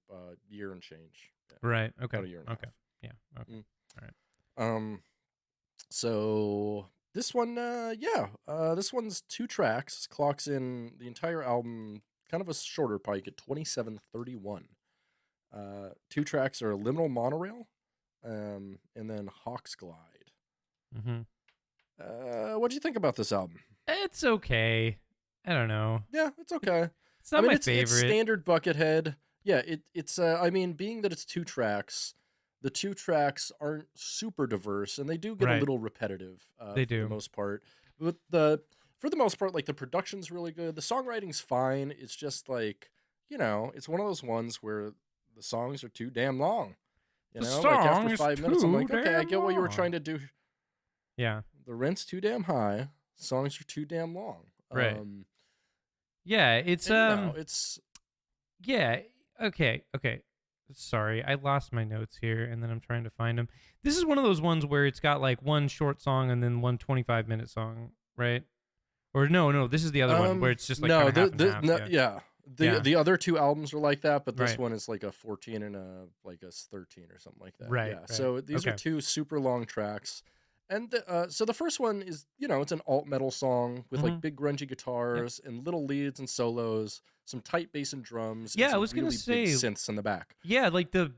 year and change. Yeah. Right, okay. About a year and a okay. half. Yeah, okay. All right. So this one, this one's 2 tracks. Clocks in the entire album, kind of a shorter Pike at 27:31. 2 tracks are Liminal Monorail, and then Hawk's Glide. What do you think about this album? It's okay. I don't know. Yeah, it's okay. It's not my it's favorite. Standard Buckethead. Yeah, it's being that it's 2 tracks, the 2 tracks aren't super diverse, and they do get a little repetitive. They for do. the most part. But for the most part, like, the production's really good. The songwriting's fine. It's just like, it's one of those ones where the songs are too damn long. Like after 5 minutes, I'm like, okay, I get what you were trying to do. Yeah. The rent's too damn high. Songs are too damn long. Right. Yeah, it's it's yeah. Okay. Sorry, I lost my notes here, and then I'm trying to find them. This is one of those ones where it's got like one short song and then one 25-minute song, right? Or no, this is the other one where it's just like half and half, The other 2 albums are like that, but this one is like a 14 and a 13 or something like that. Right. Yeah. So these are 2 super long tracks. And so the first one is, it's an alt metal song with like big grungy guitars and little leads and solos, some tight bass and drums. Yeah, and I was really gonna say big synths in the back. Yeah, like the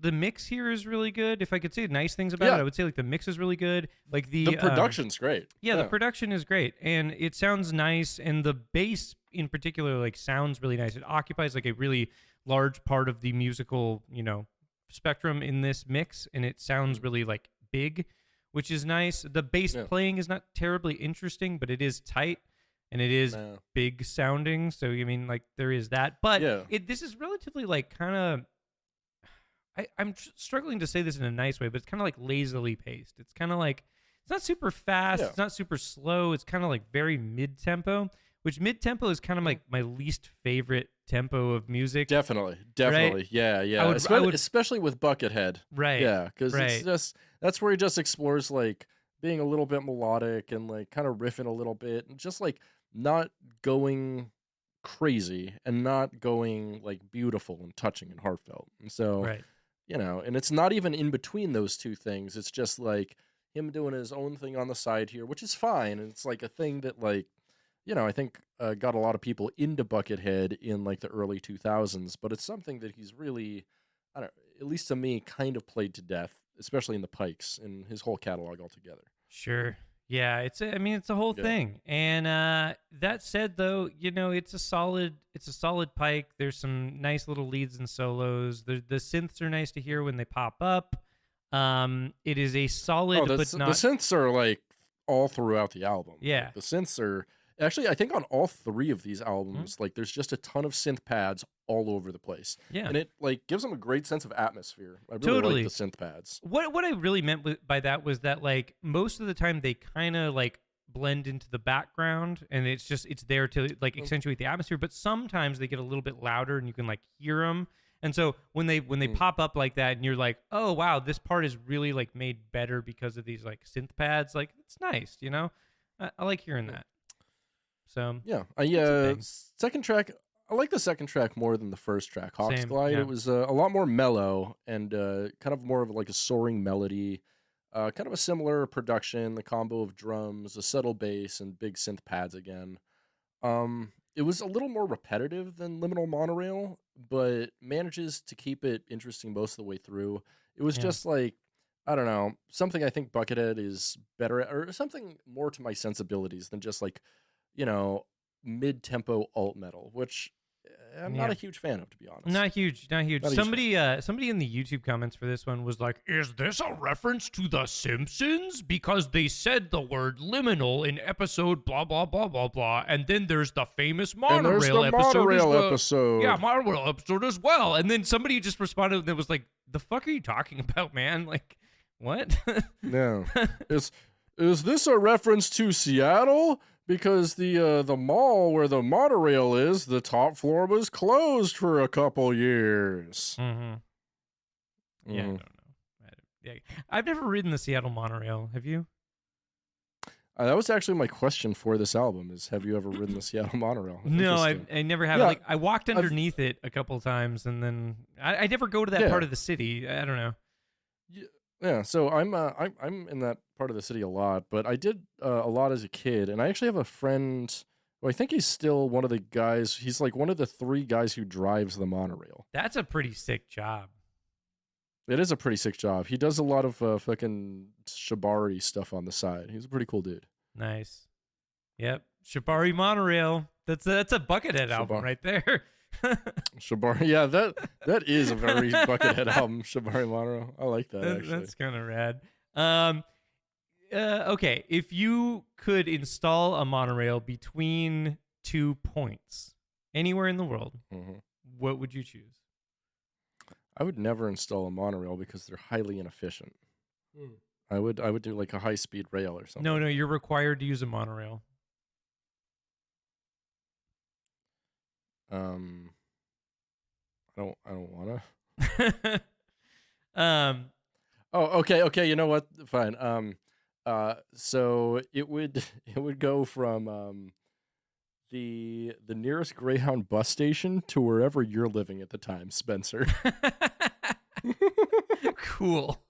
mix here is really good. If I could say nice things about it, I would say like the mix is really good. Like the production's great. Yeah, the production is great, and it sounds nice. And the bass in particular, like, sounds really nice. It occupies like a really large part of the musical, spectrum in this mix, and it sounds really like big, which is nice. The bass playing is not terribly interesting, but it is tight and it is big sounding. So like there is that. But this is relatively like kind of. I'm struggling to say this in a nice way, but it's kind of like lazily paced. It's kind of like it's not super fast. It's not super slow. It's kind of like very mid tempo. Which mid tempo is kind of like my least favorite tempo of music. Definitely. Right? Yeah. Especially with Buckethead. Right. Yeah, because it's just that's where he just explores like being a little bit melodic and like kind of riffing a little bit and just like not going crazy and not going like beautiful and touching and heartfelt. And so, and it's not even in between those 2 things. It's just like him doing his own thing on the side here, which is fine. And it's like a thing that like, I think got a lot of people into Buckethead in like the early 2000s, but it's something that he's really, at least to me, kind of played to death, especially in the Pikes and his whole catalog altogether. Sure. Yeah, it's a whole thing. And that said, though, it's a solid Pike. There's some nice little leads and solos. The synths are nice to hear when they pop up. It is a solid, but not. The synths are like all throughout the album. Yeah. Like, the synths are actually, I think on all 3 of these albums, like there's just a ton of synth pads all over the place. Yeah. And it like gives them a great sense of atmosphere. I really Totally. like the synth pads. What I really meant by that was that like most of the time they kind of like blend into the background and it's there to like accentuate the atmosphere, but sometimes they get a little bit louder and you can like hear them. And so when they pop up like that and you're like, oh wow, this part is really like made better because of these like synth pads, like it's nice, you know. I like hearing that. So Yeah, second track. I like the second track more than the first track. Hawks Same, Glide. yeah. It was a lot more mellow and kind of more of like a soaring melody. Kind of a similar production. The combo of drums, a subtle bass, and big synth pads again. It was a little more repetitive than Liminal Monorail, but manages to keep it interesting most of the way through. It was just like, I don't know, something I think Buckethead is better at, or something more to my sensibilities than just like, you know, mid-tempo alt metal, which I'm not a huge fan of, to be honest. Not huge. Not a huge Somebody in the YouTube comments for this one was like, "Is this a reference to The Simpsons? Because they said the word liminal in episode blah blah blah blah blah, and then there's the famous monorail and there's the episode monorail as well. episode. Yeah, monorail episode as well." And then somebody just responded that was like, "The fuck are you talking about, man? Like, what?" No. Is this a reference to Seattle? Because the mall where the monorail is, the top floor was closed for a couple years. Mm-hmm. Yeah, I don't know. I've never ridden the Seattle monorail. Have you? That was actually my question for this album: is have you ever ridden the Seattle monorail? No, I never have. Yeah, Like I walked underneath it a couple of times, and then I never go to that part of the city. I don't know. Yeah, so I'm in that part of the city a lot, but I did a lot as a kid, and I actually have a friend who I think he's still one of the guys. He's like one of the 3 guys who drives the monorail. That's a pretty sick job. It is a pretty sick job. He does a lot of fucking shibari stuff on the side. He's a pretty cool dude. Nice. Yep. Shibari Monorail. That's a Buckethead album right there. Shibari, yeah, that is a very Buckethead album. Shibari Monorail. I like that actually. That's kind of rad. Okay, if you could install a monorail between 2 points anywhere in the world, what would you choose? I would never install a monorail because they're highly inefficient. I would do like a high-speed rail or something. No, you're required to use a monorail. I don't want to. Oh, okay. You know what? Fine. So it would go from the nearest Greyhound bus station to wherever you're living at the time, Spenser. Cool.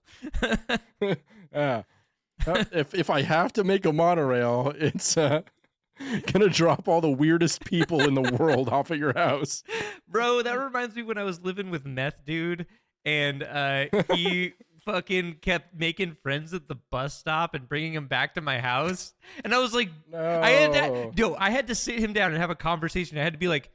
If I have to make a monorail, it's gonna drop all the weirdest people in the world off at your house. Bro, that reminds me when I was living with Meth Dude, and he fucking kept making friends at the bus stop and bringing him back to my house. And I was like, No. I had to sit him down and have a conversation. I had to be like,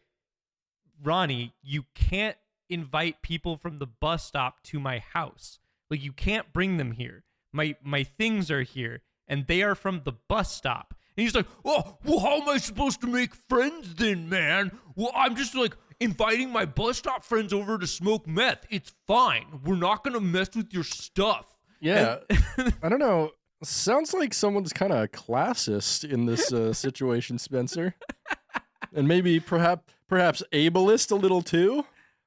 Ronnie, you can't invite people from the bus stop to my house. Like, you can't bring them here. My things are here, and they are from the bus stop. And he's like, oh, well, how am I supposed to make friends then, man? Well, I'm just like inviting my bus stop friends over to smoke meth. It's fine. We're not going to mess with your stuff. Yeah. I don't know. Sounds like someone's kind of classist in this situation, Spenser. And maybe perhaps ableist a little too?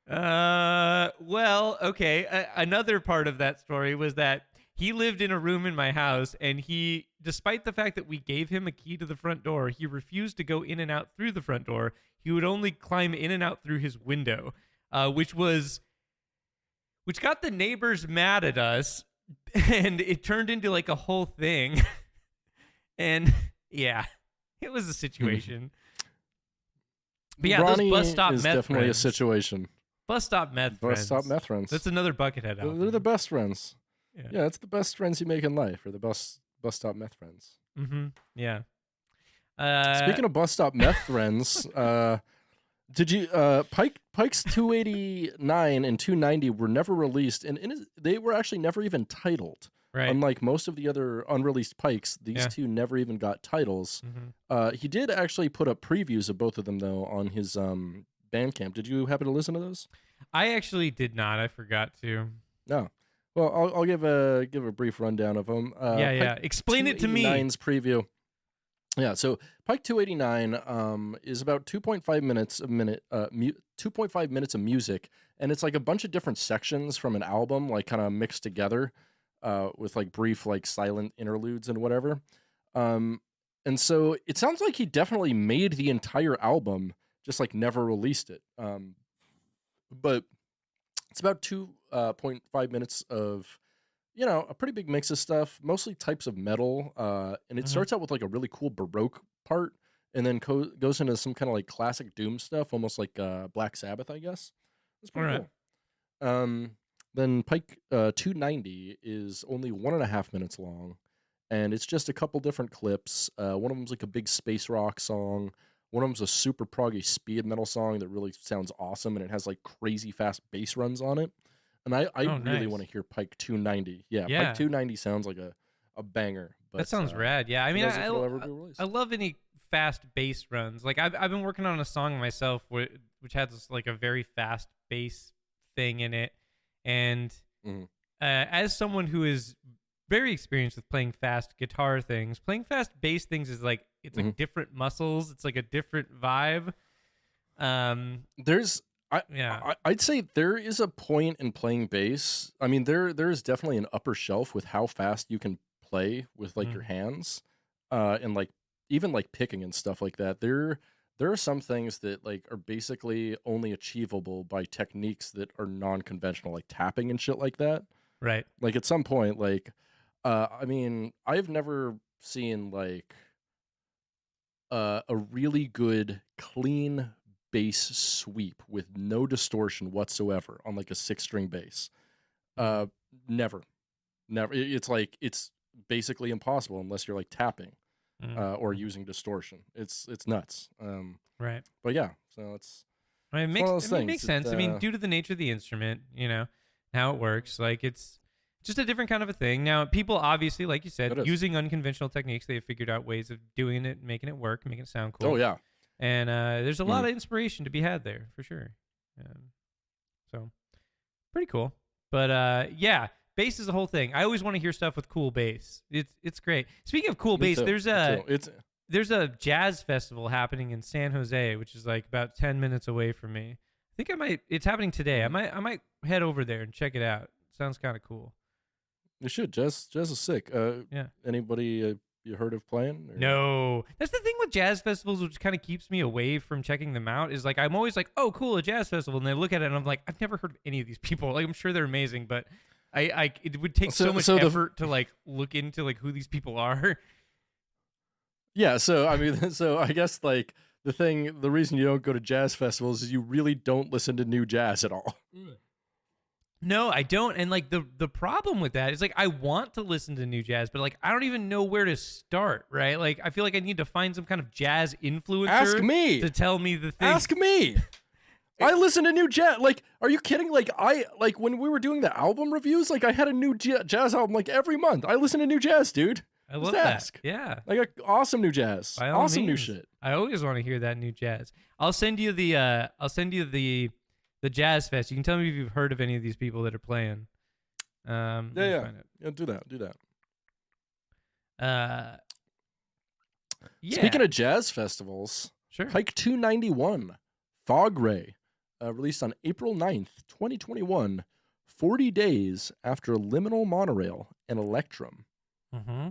Well, okay. Another part of that story was that he lived in a room in my house, and he, despite the fact that we gave him a key to the front door, he refused to go in and out through the front door. He would only climb in and out through his window, which got the neighbors mad at us, and it turned into like a whole thing. And yeah, it was a situation. But yeah, Ronnie those bus stop is meth definitely friends. a situation. Bus stop meth friends. Bus stop meth friends. That's another Buckethead album. They're the best friends. Yeah. It's the best friends you make in life, or the bus stop meth friends. Mm-hmm. Yeah. Speaking of bus stop meth friends, did you Pikes 289 and 290 were never released, and they were actually never even titled. Right. Unlike most of the other unreleased Pikes, these two never even got titles. He did actually put up previews of both of them though on his Bandcamp. Did you happen to listen to those? I actually did not. I forgot to. No. Well, I'll give a brief rundown of them. Yeah. Explain it to me. 289's preview. Yeah, so Pike 289 is about 2.5 minutes a minute, 2.5 minutes of music, and it's like a bunch of different sections from an album, like kind of mixed together, with like brief like silent interludes and whatever. And so it sounds like he definitely made the entire album, just like never released it. But it's about 2.5 minutes of, you know, a pretty big mix of stuff, mostly types of metal. And it starts out with like a really cool Baroque part, and then goes into some kind of like classic Doom stuff, almost like Black Sabbath, I guess. It's pretty cool. Then Pike 290 is only 1.5 minutes long, and it's just a couple different clips. One of them's like a big space rock song. One of them's a super proggy speed metal song that really sounds awesome, and it has like crazy fast bass runs on it. And I really want to hear Pike 290. Yeah, Pike 290 sounds like a banger. But, that sounds rad. Yeah, I mean, I love any fast bass runs. Like I've been working on a song myself, which has like a very fast bass thing in it. And as someone who is very experienced with playing fast guitar things, playing fast bass things is like it's like different muscles. It's like a different vibe. I'd say there is a point in playing bass. I mean, there is definitely an upper shelf with how fast you can play with like your hands, and like even like picking and stuff like that. There are some things that like are basically only achievable by techniques that are non-conventional, like tapping and shit like that. Right. Like at some point, like, I mean, I've never seen like a really good clean bass sweep with no distortion whatsoever on like a 6-string bass. Never. It's like it's basically impossible unless you're like tapping or using distortion. It's nuts. Right. But yeah, so it's. I mean, it makes sense. I mean, due to the nature of the instrument, you know, how it works, like it's just a different kind of a thing. Now, people obviously, like you said, using unconventional techniques, they have figured out ways of doing it, making it work, making it sound cool. Oh yeah. And there's a lot of inspiration to be had there, for sure. So, pretty cool. But, yeah, bass is the whole thing. I always want to hear stuff with cool bass. It's great. Speaking of cool bass, there's a jazz festival happening in San Jose, which is like about 10 minutes away from me. I think it's happening today. I might head over there and check it out. Sounds kind of cool. You should. Jazz is sick. Yeah. Anybody you heard of playing? Or? No. That's the thing with jazz festivals, which kind of keeps me away from checking them out, is like I'm always like, oh, cool, a jazz festival. And I look at it and I'm like, I've never heard of any of these people. Like, I'm sure they're amazing, but it would take so much effort to like look into like who these people are. Yeah, so I mean, so I guess like the reason you don't go to jazz festivals is you really don't listen to new jazz at all. No, I don't. And like the problem with that is like I want to listen to new jazz, but like I don't even know where to start, right? Like I feel like I need to find some kind of jazz influencer. Ask me to tell me the thing. Ask me. I listen to new jazz. Like, are you kidding? Like when we were doing the album reviews, like I had a new jazz album like every month. I listen to new jazz, dude. I love that. Yeah. Like awesome new jazz. Awesome new shit. I always want to hear that new jazz. I'll send you the Jazz Fest. You can tell me if you've heard of any of these people that are playing. Yeah, do that. Yeah. Speaking of jazz festivals, sure. Pike 291, Fogray, released on April 9th, 2021, 40 days after Liminal Monorail and Electrum. Mm-hmm.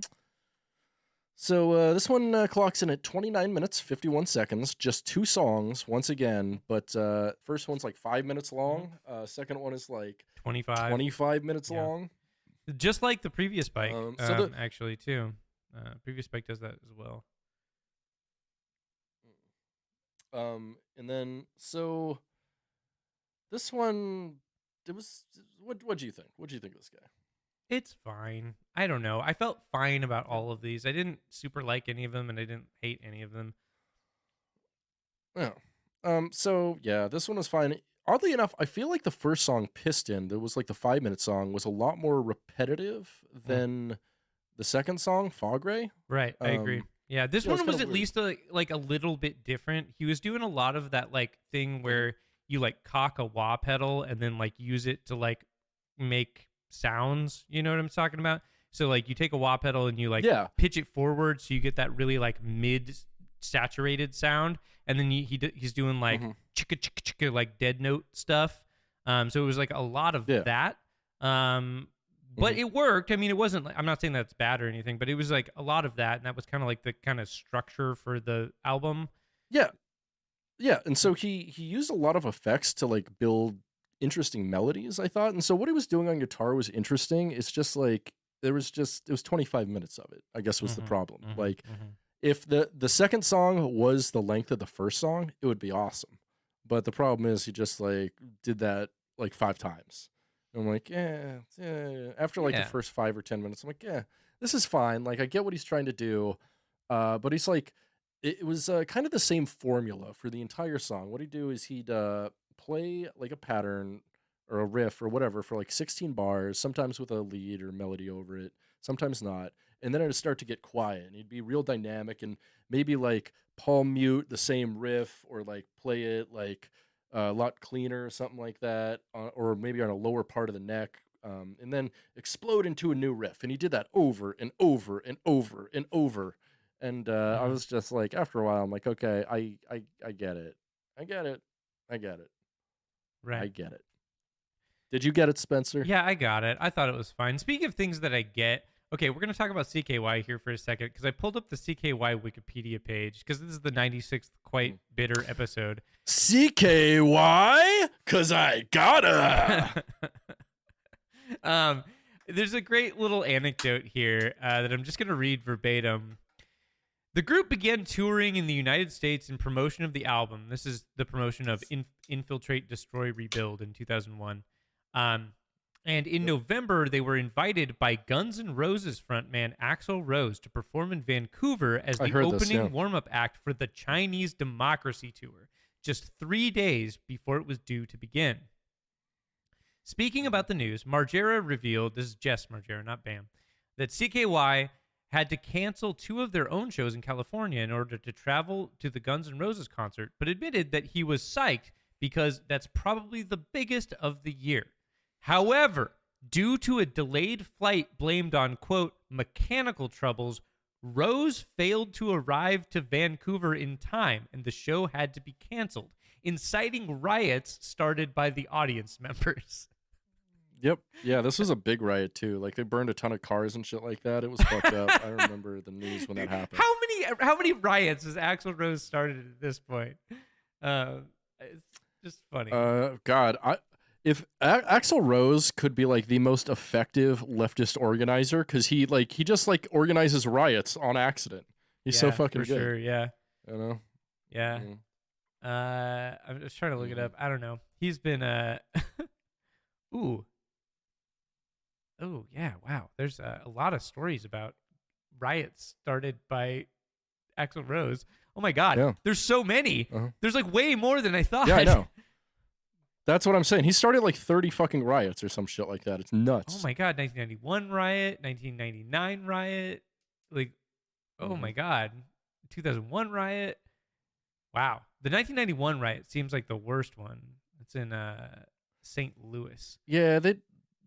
So this one clocks in at 29 minutes, 51 seconds, just 2 songs, once again, but first one's like 5 minutes long, second one is like 25 minutes long. Just like the previous Pike, actually, too. Previous Pike does that as well. And then, so this one, what do you think? What do you think of this guy? It's fine. I don't know. I felt fine about all of these. I didn't super like any of them, and I didn't hate any of them. Yeah. So yeah, this one was fine. oddly enough, I feel like the first song, Piston, that was like the 5-minute song, was a lot more repetitive than the second song, Fogray. Right, I agree. Yeah, this yeah, one it's was kinda at least like a little bit different. He was doing a lot of that like thing where you like cock a wah pedal and then like use it to like make sounds. You know what I'm talking about? So like you take a wah pedal and you like pitch it forward so you get that really like mid saturated sound, and then he's doing like chicka chicka chicka like dead note stuff. So it was like a lot of that. But it worked. I mean, it wasn't like, I'm not saying that's bad or anything, but it was like a lot of that, and that was kind of like the kind of structure for the album. Yeah. Yeah, and so he used a lot of effects to like build interesting melodies, I thought. And so what he was doing on guitar was interesting. It's just like it was 25 minutes of it, I guess was the problem. Like if the second song was the length of the first song, it would be awesome. But the problem is he just like did that like 5 times. And I'm like, after like the first 5 or 10 minutes, I'm like, this is fine. Like I get what he's trying to do. But he's like, it was kind of the same formula for the entire song. What he'd do is he'd play like a pattern or a riff or whatever for like 16 bars, sometimes with a lead or melody over it, sometimes not. And then it'd start to get quiet and he'd be real dynamic and maybe like palm mute the same riff or like play it like a lot cleaner or something like that, or maybe on a lower part of the neck, and then explode into a new riff. And he did that over and over and over and over. And I was just like, after a while, I'm like, okay, I get it. I get it. Right. I get it. Did you get it, Spenser? Yeah, I got it. I thought it was fine. Speaking of things that I get, okay, we're going to talk about CKY here for a second because I pulled up the CKY Wikipedia page because this is the 96th Quite Bitter episode. CKY? Because I gotta. There's a great little anecdote here that I'm just going to read verbatim. The group began touring in the United States in promotion of the album. This is the promotion of Infiltrate, Destroy, Rebuild in 2001. And in November, they were invited by Guns N' Roses frontman Axl Rose to perform in Vancouver as the opening warm-up act for the Chinese Democracy Tour, just 3 days before it was due to begin. Speaking about the news, Margera revealed, this is Jess Margera, not Bam, that CKY had to cancel 2 of their own shows in California in order to travel to the Guns N' Roses concert, but admitted that he was psyched because that's probably the biggest of the year. However, due to a delayed flight blamed on, quote, mechanical troubles, Rose failed to arrive to Vancouver in time, and the show had to be canceled, inciting riots started by the audience members. Yep. Yeah, this was a big riot, too. Like, they burned a ton of cars and shit like that. It was fucked up. I remember the news when that happened. How many riots has Axl Rose started at this point? It's just funny. God, if Axl Rose could be like the most effective leftist organizer, because he just like organizes riots on accident. He's so fucking for good. Sure, yeah. You know? Yeah. I'm just trying to look it up. I don't know. He's been ooh. Oh yeah, wow. There's a lot of stories about riots started by Axl Rose. Oh my God. Yeah. There's so many. There's like way more than I thought. Yeah, I know. That's what I'm saying. He started like 30 fucking riots or some shit like that. It's nuts. Oh my God. 1991 riot, 1999 riot. Like, oh my God. 2001 riot. Wow. The 1991 riot seems like the worst one. It's in St. Louis. Yeah, they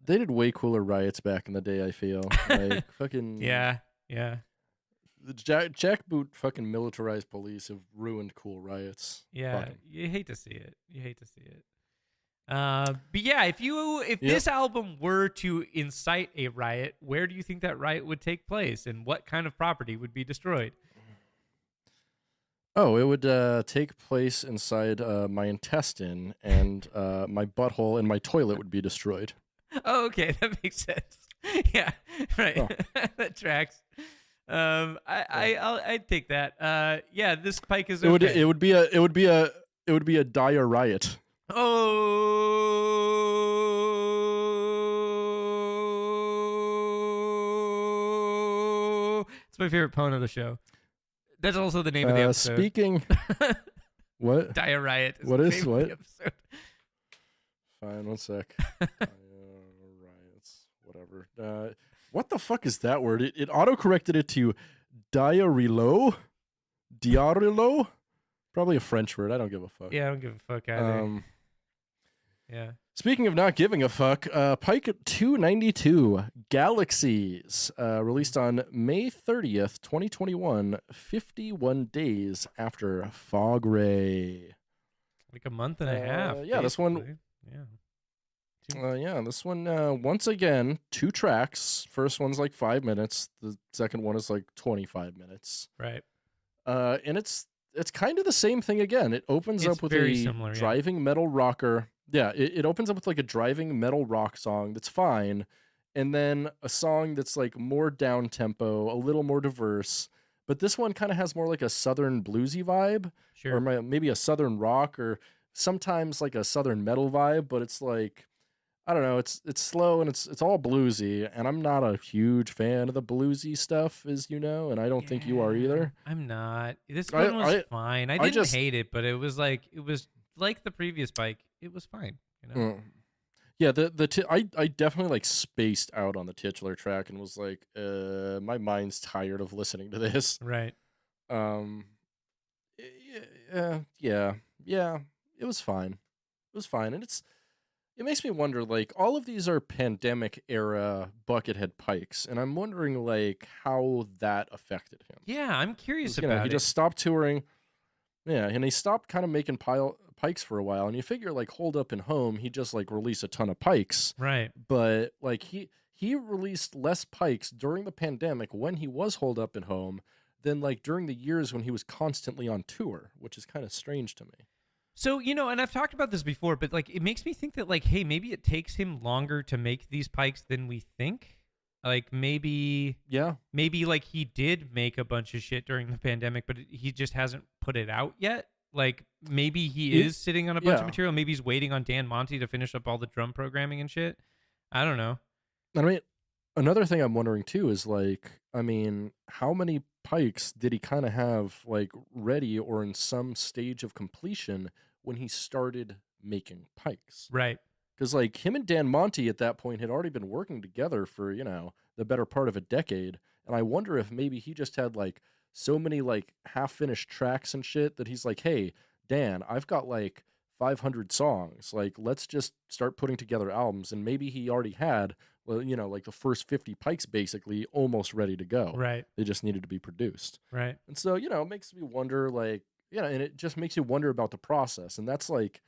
did way cooler riots back in the day, I feel. Like fucking Yeah. The jackboot fucking militarized police have ruined cool riots. Yeah. You hate to see it. But yeah, if this album were to incite a riot, where do you think that riot would take place, and what kind of property would be destroyed? Oh, it would take place inside my intestine, and my butthole and my toilet would be destroyed. Oh, okay, that makes sense. Yeah, right. Oh. That tracks. I'd take that. Yeah, this Pike is okay. It would be a dire riot. Oh, it's my favorite poem of the show. That's also the name of the episode. Speaking, what? Diarrhiot. What is what? Fine, 1 sec. Riots, whatever. What the fuck is that word? It auto-corrected it to Diarrhiot? Diarrhiot? Probably a French word. I don't give a fuck. Yeah, I don't give a fuck either. Yeah. Speaking of not giving a fuck, Pike 292 Galaxies, released on May 30th, 2021, 51 days after Fogray. Like a month and a half. Yeah, this one. basically. This one, once again, 2 tracks. First one's like 5 minutes. The second one is like 25 minutes. Right. And it's kind of the same thing again. It opens It's up with very a similar, yeah. driving metal rocker. Yeah, it opens up with like a driving metal rock song that's fine. And then a song that's like more down tempo, a little more diverse. But this one kind of has more like a southern bluesy vibe. Sure. Or maybe a southern rock, or sometimes like a southern metal vibe, but it's like, I don't know, it's slow and it's all bluesy, and I'm not a huge fan of the bluesy stuff, as you know, and I don't think you are either. I'm not. This one was fine. I didn't just hate it, but it was like the previous Pike. It was fine, you know. Yeah, I definitely like spaced out on the titular track and was like, my mind's tired of listening to this. Right. Yeah, it was fine. It was fine, and it makes me wonder, like, all of these are pandemic era Buckethead Pikes, and I'm wondering like how that affected him. Yeah, I'm curious 'Cause, about he it. just stopped touring. Yeah, and he stopped kind of making Pikes for a while, and you figure like Hold Up and Home, he just like released a ton of Pikes. Right. But like he released less Pikes during the pandemic when he was Hold Up and Home than like during the years when he was constantly on tour, which is kind of strange to me. So, you know, and I've talked about this before, but like it makes me think that like, hey, maybe it takes him longer to make these Pikes than we think. Like maybe like he did make a bunch of shit during the pandemic, but he just hasn't put it out yet. Like maybe he is sitting on a bunch of material. Maybe he's waiting on Dan Monty to finish up all the drum programming and shit. I don't know. I mean, another thing I'm wondering too is like, I mean, how many Pikes did he kind of have like ready or in some stage of completion when he started making Pikes? Right. Because like him and Dan Monty at that point had already been working together for, you know, the better part of a decade. And I wonder if maybe he just had like so many like half-finished tracks and shit that he's like, hey, Dan, I've got like 500 songs. Like, let's just start putting together albums. And maybe he already had, well, you know, like the first 50 Pikes basically almost ready to go. Right. They just needed to be produced. Right. And so, you know, it makes me wonder, like, yeah, and it just makes you wonder about the process. And that's like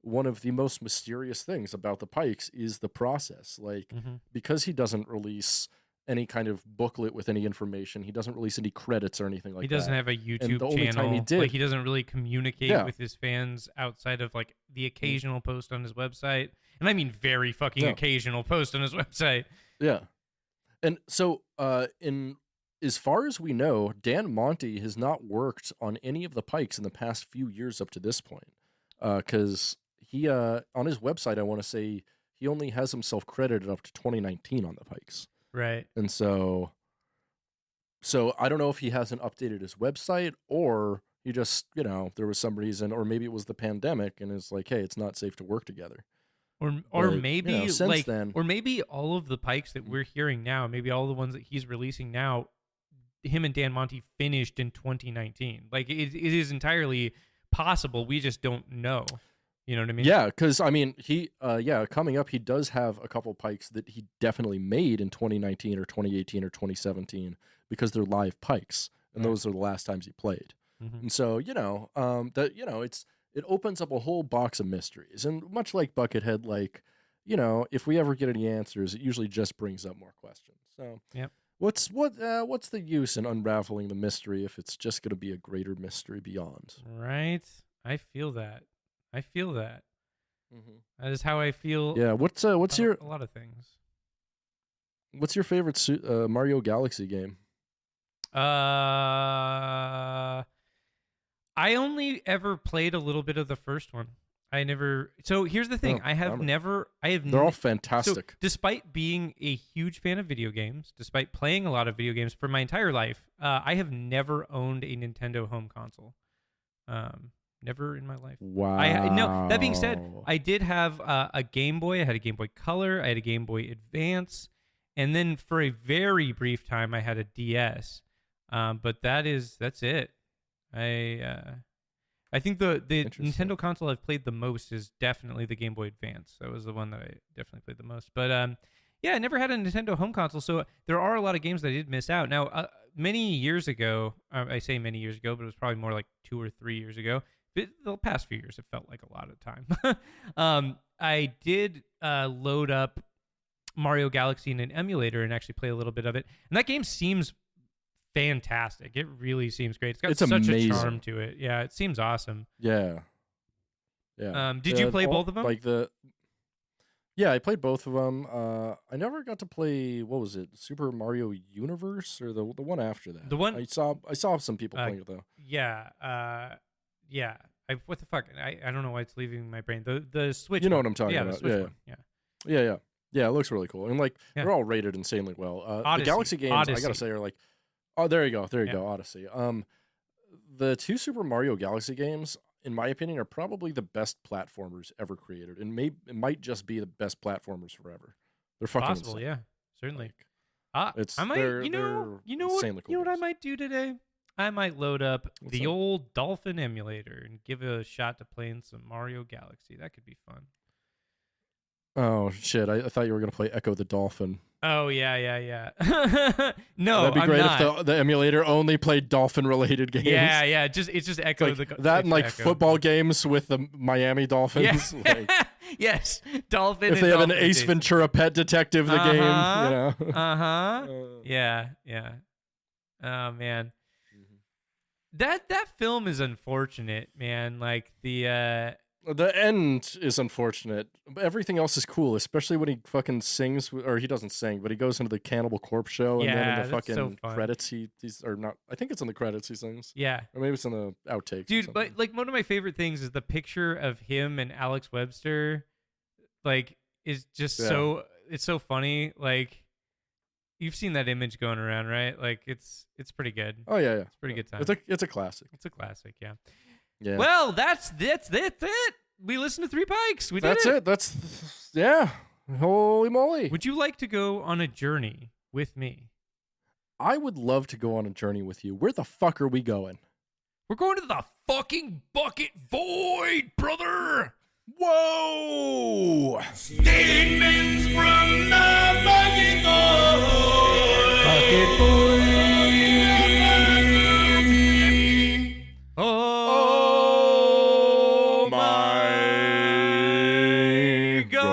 one of the most mysterious things about the Pikes is the process. Like, because he doesn't release any kind of booklet with any information, he doesn't release any credits or anything like that. He doesn't have a YouTube the only channel. time he did, like he doesn't really communicate with his fans outside of like the occasional post on his website. And I mean very fucking occasional post on his website. Yeah. And so in as far as we know, Dan Monty has not worked on any of the Pikes in the past few years up to this point. Because he on his website, I want to say he only has himself credited up to 2019 on the Pikes. Right. And so I don't know if he hasn't updated his website or he just, you know, there was some reason, or maybe it was the pandemic and it's like, hey, it's not safe to work together. Or But, maybe you know, since like then, or maybe all of the Pikes that we're hearing now, maybe all the ones that he's releasing now, him and Dan Monty finished in 2019. Like it is entirely possible. We just don't know. You know what I mean? yeah, because I mean, he, coming up, he does have a couple Pikes that he definitely made in 2019 or 2018 or 2017 because they're live Pikes, and those are the last times he played. And so, you know, it opens up a whole box of mysteries, and much like Buckethead, like, you know, if we ever get any answers, it usually just brings up more questions. So, what's the use in unraveling the mystery if it's just going to be a greater mystery beyond? Right. I feel that. That is how I feel. Yeah. What's your a lot of things. What's your favorite Mario Galaxy game? I only ever played a little bit of the first one. I never. So here's the thing. They're all fantastic. So despite being a huge fan of video games, despite playing a lot of video games for my entire life, I have never owned a Nintendo home console. Never in my life. Wow. No, that being said, I did have a Game Boy. I had a Game Boy Color. I had a Game Boy Advance. And then for a very brief time, I had a DS. But that's it. I think the Nintendo console I've played the most is definitely the Game Boy Advance. That was the one that I definitely played the most. But yeah, I never had a Nintendo home console, so there are a lot of games that I did miss out. Now, many years ago, I say many years ago, but it was probably more like 2 or 3 years ago. The past few years, it felt like a lot of time. I did load up Mario Galaxy in an emulator and actually play a little bit of it. And that game seems fantastic. It really seems great. It's got such a charm to it. Yeah, it seems awesome. Yeah. Did you play both of them? Yeah, I played both of them. I never got to play, what was it, Super Mario Universe or the one after that? The one I saw some people playing it though. Yeah. What the fuck? I don't know why it's leaving my brain. The Switch. You know one. what I'm talking about? The Switch one. Yeah, it looks really cool, and they're all rated insanely well. The Galaxy games, I gotta say, are like, oh, there you go, Odyssey. The 2 Super Mario Galaxy games, in my opinion, are probably the best platformers ever created, and it might just be the best platformers forever. They're fucking possible, insane. yeah, certainly. It's I might, you know what I might do today? I might load up the old Dolphin emulator and give it a shot to playing some Mario Galaxy. That could be fun. Oh shit! I thought you were gonna play Echo the Dolphin. Oh yeah. No, that'd be I'm great not. if the emulator only played dolphin-related games. Yeah. It's just Echo that and like football games with the Miami Dolphins. Yeah. Yes, Dolphin. If they have an Ace Ventura Pet Detective, the game. You know. Yeah. Oh man. That film is unfortunate, man. Like the end is unfortunate, but everything else is cool, especially when he fucking sings, or he doesn't sing, but he goes into the Cannibal Corpse show, and then in the fucking credits, he's or not. I think it's in the credits he sings. Yeah, or maybe it's in the outtakes. Dude, but like one of my favorite things is the picture of him and Alex Webster. Like, is just so it's so funny. Like, you've seen that image going around, right? Like, it's pretty good. Oh yeah. It's a pretty good time. It's a classic. It's a classic, yeah. Yeah. Well, that's it. We listened to 3 Pikes. We did it. That's it. That's yeah. Holy moly. Would you like to go on a journey with me? I would love to go on a journey with you. Where the fuck are we going? We're going to the fucking bucket void, brother. Whoa! Statements from the bucket void. Bucket void. Oh my God!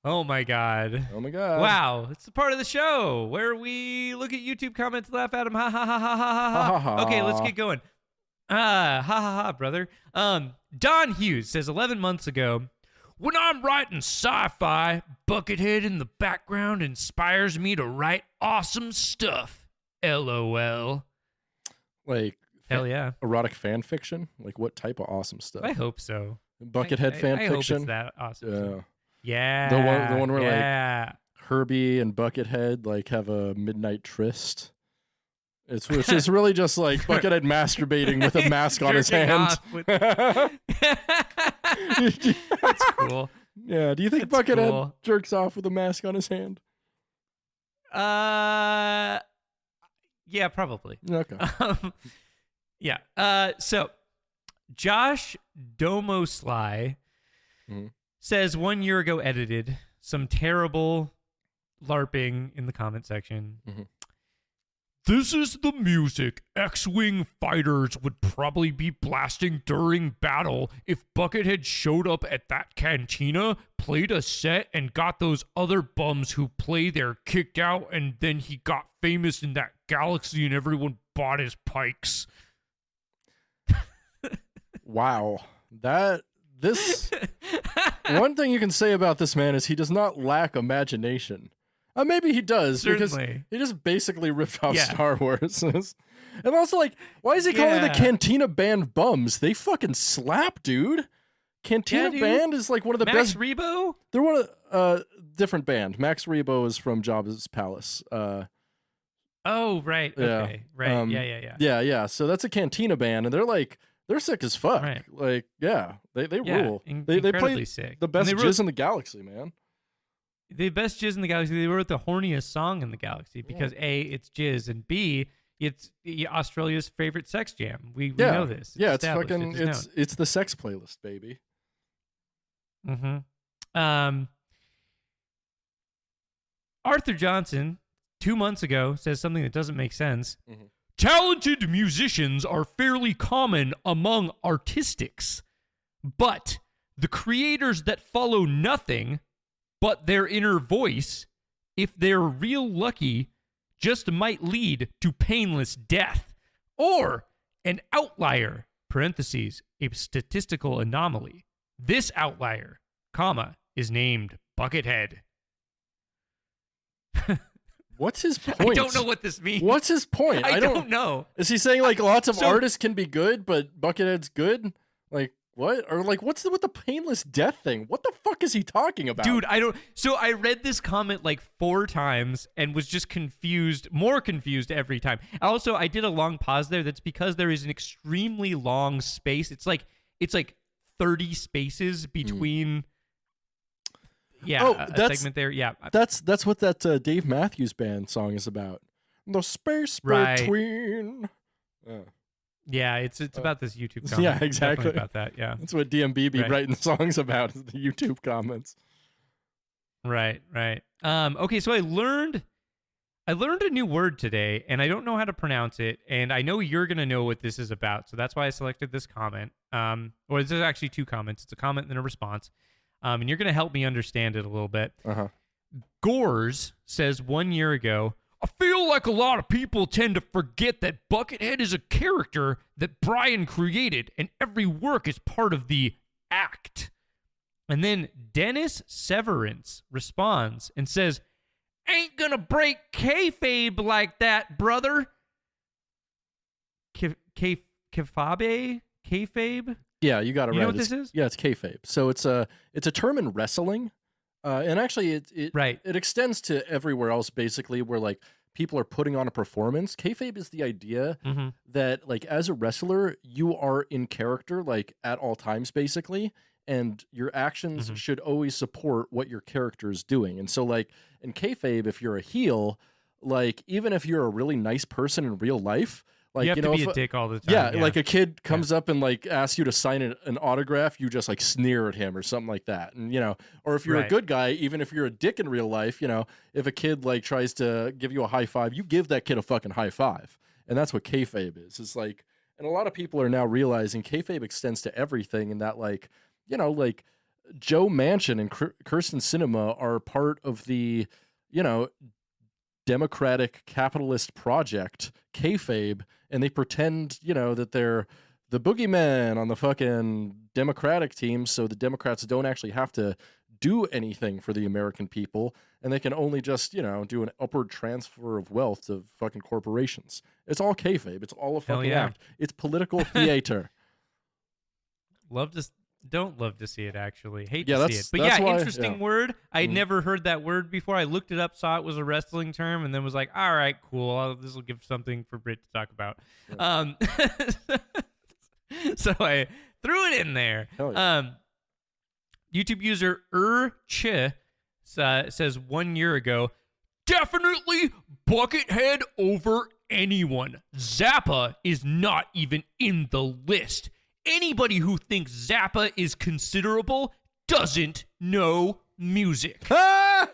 Oh my God! Oh my God! Wow, it's the part of the show where we look at YouTube comments, laugh at them, ha ha ha ha ha ha ha. Okay, let's get going. Ha ha ha, brother. Don Hughes says 11 months ago, when I'm writing sci-fi, Buckethead in the background inspires me to write awesome stuff. LOL. Like, hell yeah. Erotic fan fiction? Like, what type of awesome stuff? I hope so. Buckethead fan I fiction? hope it's that awesome. Yeah. Yeah. The one where like Herbie and Buckethead like have a midnight tryst. It's really just like Buckethead masturbating with a mask on his hand. That's cool. Yeah. Do you think Buckethead jerks off with a mask on his hand? Yeah, probably. Okay. Yeah. So Josh Domosly says 1 year ago edited some terrible LARPing in the comment section. This is the music X-Wing fighters would probably be blasting during battle if Buckethead showed up at that cantina, played a set, and got those other bums who play there kicked out, and then he got famous in that galaxy and everyone bought his Pikes. Wow. One thing you can say about this man is he does not lack imagination. Maybe he does, because he just basically ripped off Star Wars. And also, like, why is he calling the Cantina Band bums? They fucking slap, dude. Cantina Band is like one of the best. Max Rebo? They're one of different band. Max Rebo is from Jabba's Palace. Oh, right. Yeah. Okay. Right. Yeah. So that's a Cantina Band, and they're sick as fuck. Right. Like, yeah, they Yeah, rule. They play incredibly sick. the best And they wrote jizz in the galaxy, man. the best jizz in the galaxy. They wrote the horniest song in the galaxy because A, it's jizz, and B, it's Australia's favorite sex jam. We know this. Yeah, it's established. fucking it's the sex playlist, baby. Arthur Johnson 2 months ago says something that doesn't make sense. Mm-hmm. Talented musicians are fairly common among artistics, but the creators that follow nothing but their inner voice, if they're real lucky, just might lead to painless death, or an outlier, parentheses, a statistical anomaly. This outlier, comma, is named Buckethead. What's his point? I don't know what this means. What's his point? I don't know. Is he saying like lots of artists can be good, but Buckethead's good? Like what? Or like what's with the painless death thing? What the fuck is he talking about? Dude, I don't. So I read this comment like 4 times and was just confused, more confused every time. Also, I did a long pause there. That's because there is an extremely long space. It's like 30 spaces between. Yeah, a segment there. Yeah, that's what that Dave Matthews Band song is about. The space between. Yeah, it's about this YouTube comment. Yeah, exactly. Definitely about that. Yeah, that's what DMB be writing songs about. Is the YouTube comments. Right. Okay, so I learned a new word today, and I don't know how to pronounce it, and I know you're gonna know what this is about, so that's why I selected this comment. Or this is actually 2 comments. It's a comment and a response. And you're going to help me understand it a little bit. Gores says 1 year ago, I feel like a lot of people tend to forget that Buckethead is a character that Brian created, and every work is part of the act. And then Dennis Severance responds and says, ain't gonna break kayfabe like that, brother. Kayfabe? Kayfabe? Yeah, you got it right. You know what this is? Yeah, it's kayfabe. So it's a term in wrestling, and actually it extends to everywhere else. Basically, where like people are putting on a performance. Kayfabe is the idea that like as a wrestler, you are in character like at all times, basically, and your actions should always support what your character is doing. And so like in kayfabe, if you're a heel, like even if you're a really nice person in real life. Like, you have to be a dick all the time. Yeah, like a kid comes up and like asks you to sign an autograph, you just like sneer at him or something like that. And or if you're a good guy, even if you're a dick in real life, if a kid like tries to give you a high five, you give that kid a fucking high five. And that's what kayfabe is. It's like, and a lot of people are now realizing kayfabe extends to everything, and that like, like Joe Manchin and Kirsten Sinema are part of the, democratic capitalist project kayfabe, and they pretend that they're the boogeyman on the fucking Democratic team, so the Democrats don't actually have to do anything for the American people, and they can only just do an upward transfer of wealth to fucking corporations. It's all kayfabe. It's all a fucking act. It's political theater. Don't love to see it, actually. Hate to see it. But interesting word. I'd never heard that word before. I looked it up, saw it was a wrestling term, and then was like, all right, cool. This will give something for Britt to talk about. Yeah. So I threw it in there. Yeah. YouTube user Ch says 1 year ago, definitely Buckethead over anyone. Zappa is not even in the list. Anybody who thinks Zappa is considerable doesn't know music. Zappa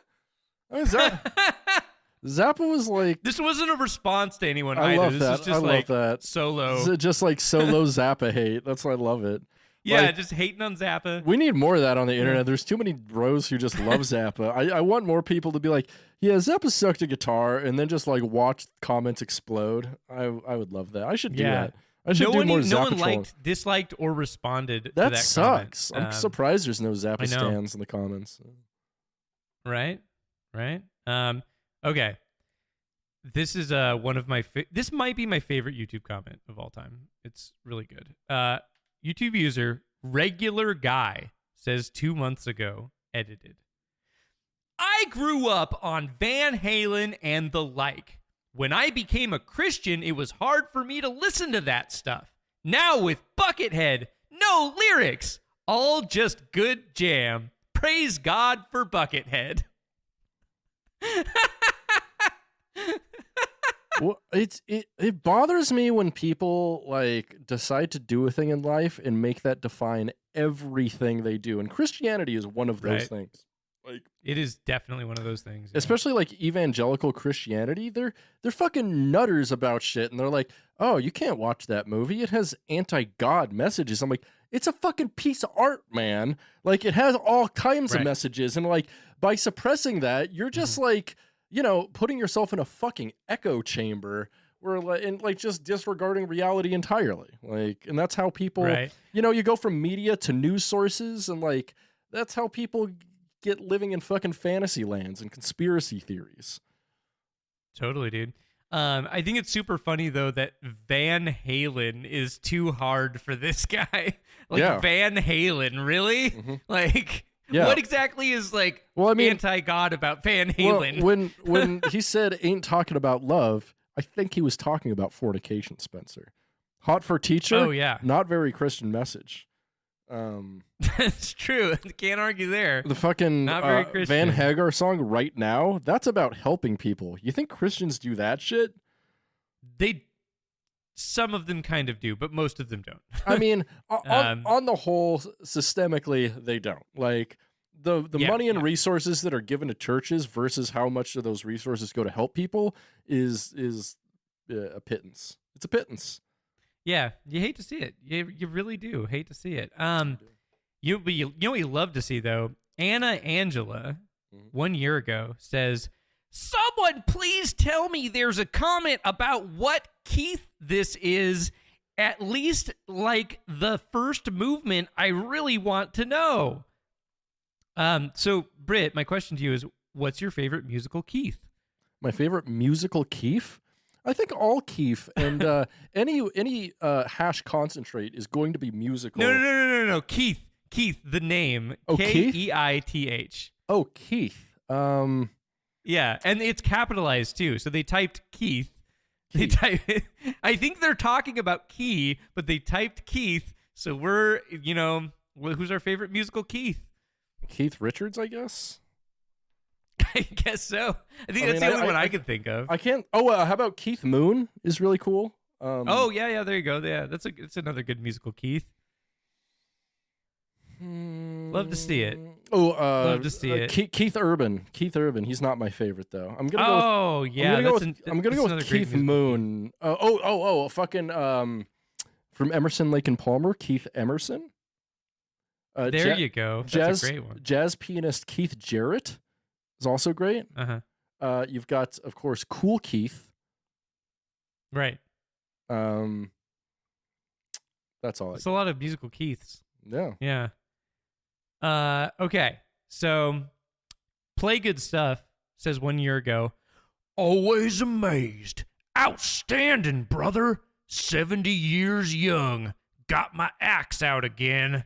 was like... This wasn't a response to anyone I either. love This that. is just I love that. Solo. Just like solo Zappa hate. That's why I love it. Yeah, like, just hating on Zappa. We need more of that on the internet. There's too many bros who just love Zappa. I want more people to be like, yeah, Zappa sucked a guitar, and then just like watch comments explode. I would love that. I should do that. I should do more Zappa No one trolling. disliked, or responded to that that sucks. comment. I'm surprised there's no Zappa stands in the comments. Right? Okay. This is one of my this might be my favorite YouTube comment of all time. It's really good. YouTube user Regular Guy says 2 months ago, edited. I grew up on Van Halen and the like. When I became a Christian, it was hard for me to listen to that stuff. Now with Buckethead, no lyrics, all just good jam. Praise God for Buckethead. Well, it bothers me when people like decide to do a thing in life and make that define everything they do. And Christianity is one of those things. Like, it is definitely one of those things. Yeah. Especially like evangelical Christianity, they're fucking nutters about shit, and they're like, "Oh, you can't watch that movie. It has anti-God messages." I'm like, "It's a fucking piece of art, man. Like, it has all kinds of messages, and like by suppressing that, you're just like, you know, putting yourself in a fucking echo chamber where like just disregarding reality entirely. Like, and that's how people, you know, you go from media to news sources, and like that's how people get living in fucking fantasy lands and conspiracy theories." Totally, dude. I think it's super funny though that Van Halen is too hard for this guy. Van Halen, really? Like, what exactly is like anti-God about Van Halen? Well, when he said ain't talking about love, I think he was talking about fornication, Spenser. Hot for teacher? Oh yeah. Not very Christian message. That's true. Can't argue there. The fucking Not very Christian. Van Hagar song Right Now, that's about helping people. You think Christians do that shit? Some of them kind of do, but most of them don't. I mean, on the whole, systemically, they don't. Like, the money and resources that are given to churches versus how much of those resources go to help people is a pittance. It's a pittance. Yeah, you hate to see it. You really do hate to see it. You know what you love to see though? Anna Angela, 1 year ago, says, "Someone please tell me there's a comment about what Keith this is. At least like the first movement. I really want to know." So Britt, my question to you is, what's your favorite musical Keith? My favorite musical Keith? I think all Keef and any hash concentrate is going to be musical. No. Keith, the name. Oh, Keith? Keith. Oh, Keith. Yeah, and it's capitalized too. So they typed Keith. I think they're talking about Key, but they typed Keith. So we're, who's our favorite musical Keith? Keith Richards, I guess. I guess so. I think that's the only one I can think of. I can't. Oh, how about Keith Moon is really cool. Yeah. There you go. Yeah, it's another good musical Keith. Love to see it. Love to see it. Keith Urban. He's not my favorite though. I'm gonna go. I'm gonna go with Keith Moon. Fucking from Emerson, Lake and Palmer, Keith Emerson. There you go. That's a great one. Jazz pianist Keith Jarrett is also great. You've got, of course, Cool Keith. Right. That's all. It's a lot of musical Keiths. Yeah. Yeah. Okay. So, Play Good Stuff says 1 year ago, "Always amazed. Outstanding, brother. 70 years young. Got my axe out again."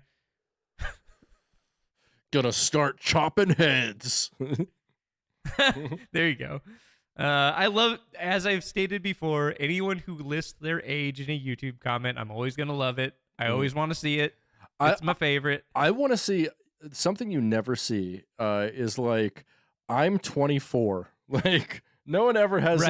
Gonna start chopping heads. There you go. I love, as I've stated before, anyone who lists their age in a YouTube comment, I'm always going to love it. I always want to see it. It's my favorite. I want to see something you never see is like, I'm 24. Like, no one ever has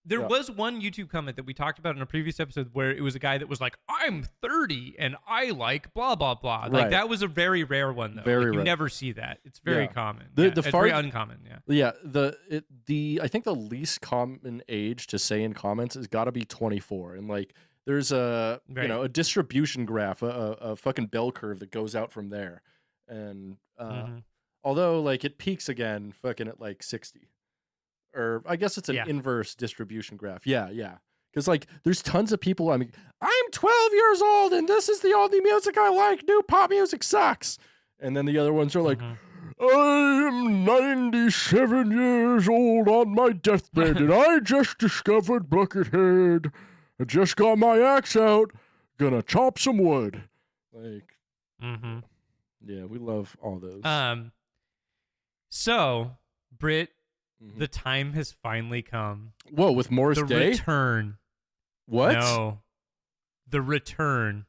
There was one YouTube comment that we talked about in a previous episode where it was a guy that was like, "I'm 30 and I like blah, blah, blah." Like, that was a very rare one, though. Very rare. You never see that. It's very common. It's very uncommon, Yeah, I think the least common age to say in comments has got to be 24. And, like, there's a distribution graph, a fucking bell curve that goes out from there. And although, like, it peaks again fucking at, like, 60. Or I guess it's an inverse distribution graph. Yeah. Because, like, there's tons of people. I'm 12 years old and this is the only music I like. New pop music sucks. And then the other ones are like, "I am 97 years old on my deathbed and I just discovered Buckethead. I just got my axe out. Gonna chop some wood." Like, yeah, we love all those. So, Britt, the time has finally come. Whoa, with Morris The Day? return. What? No. The return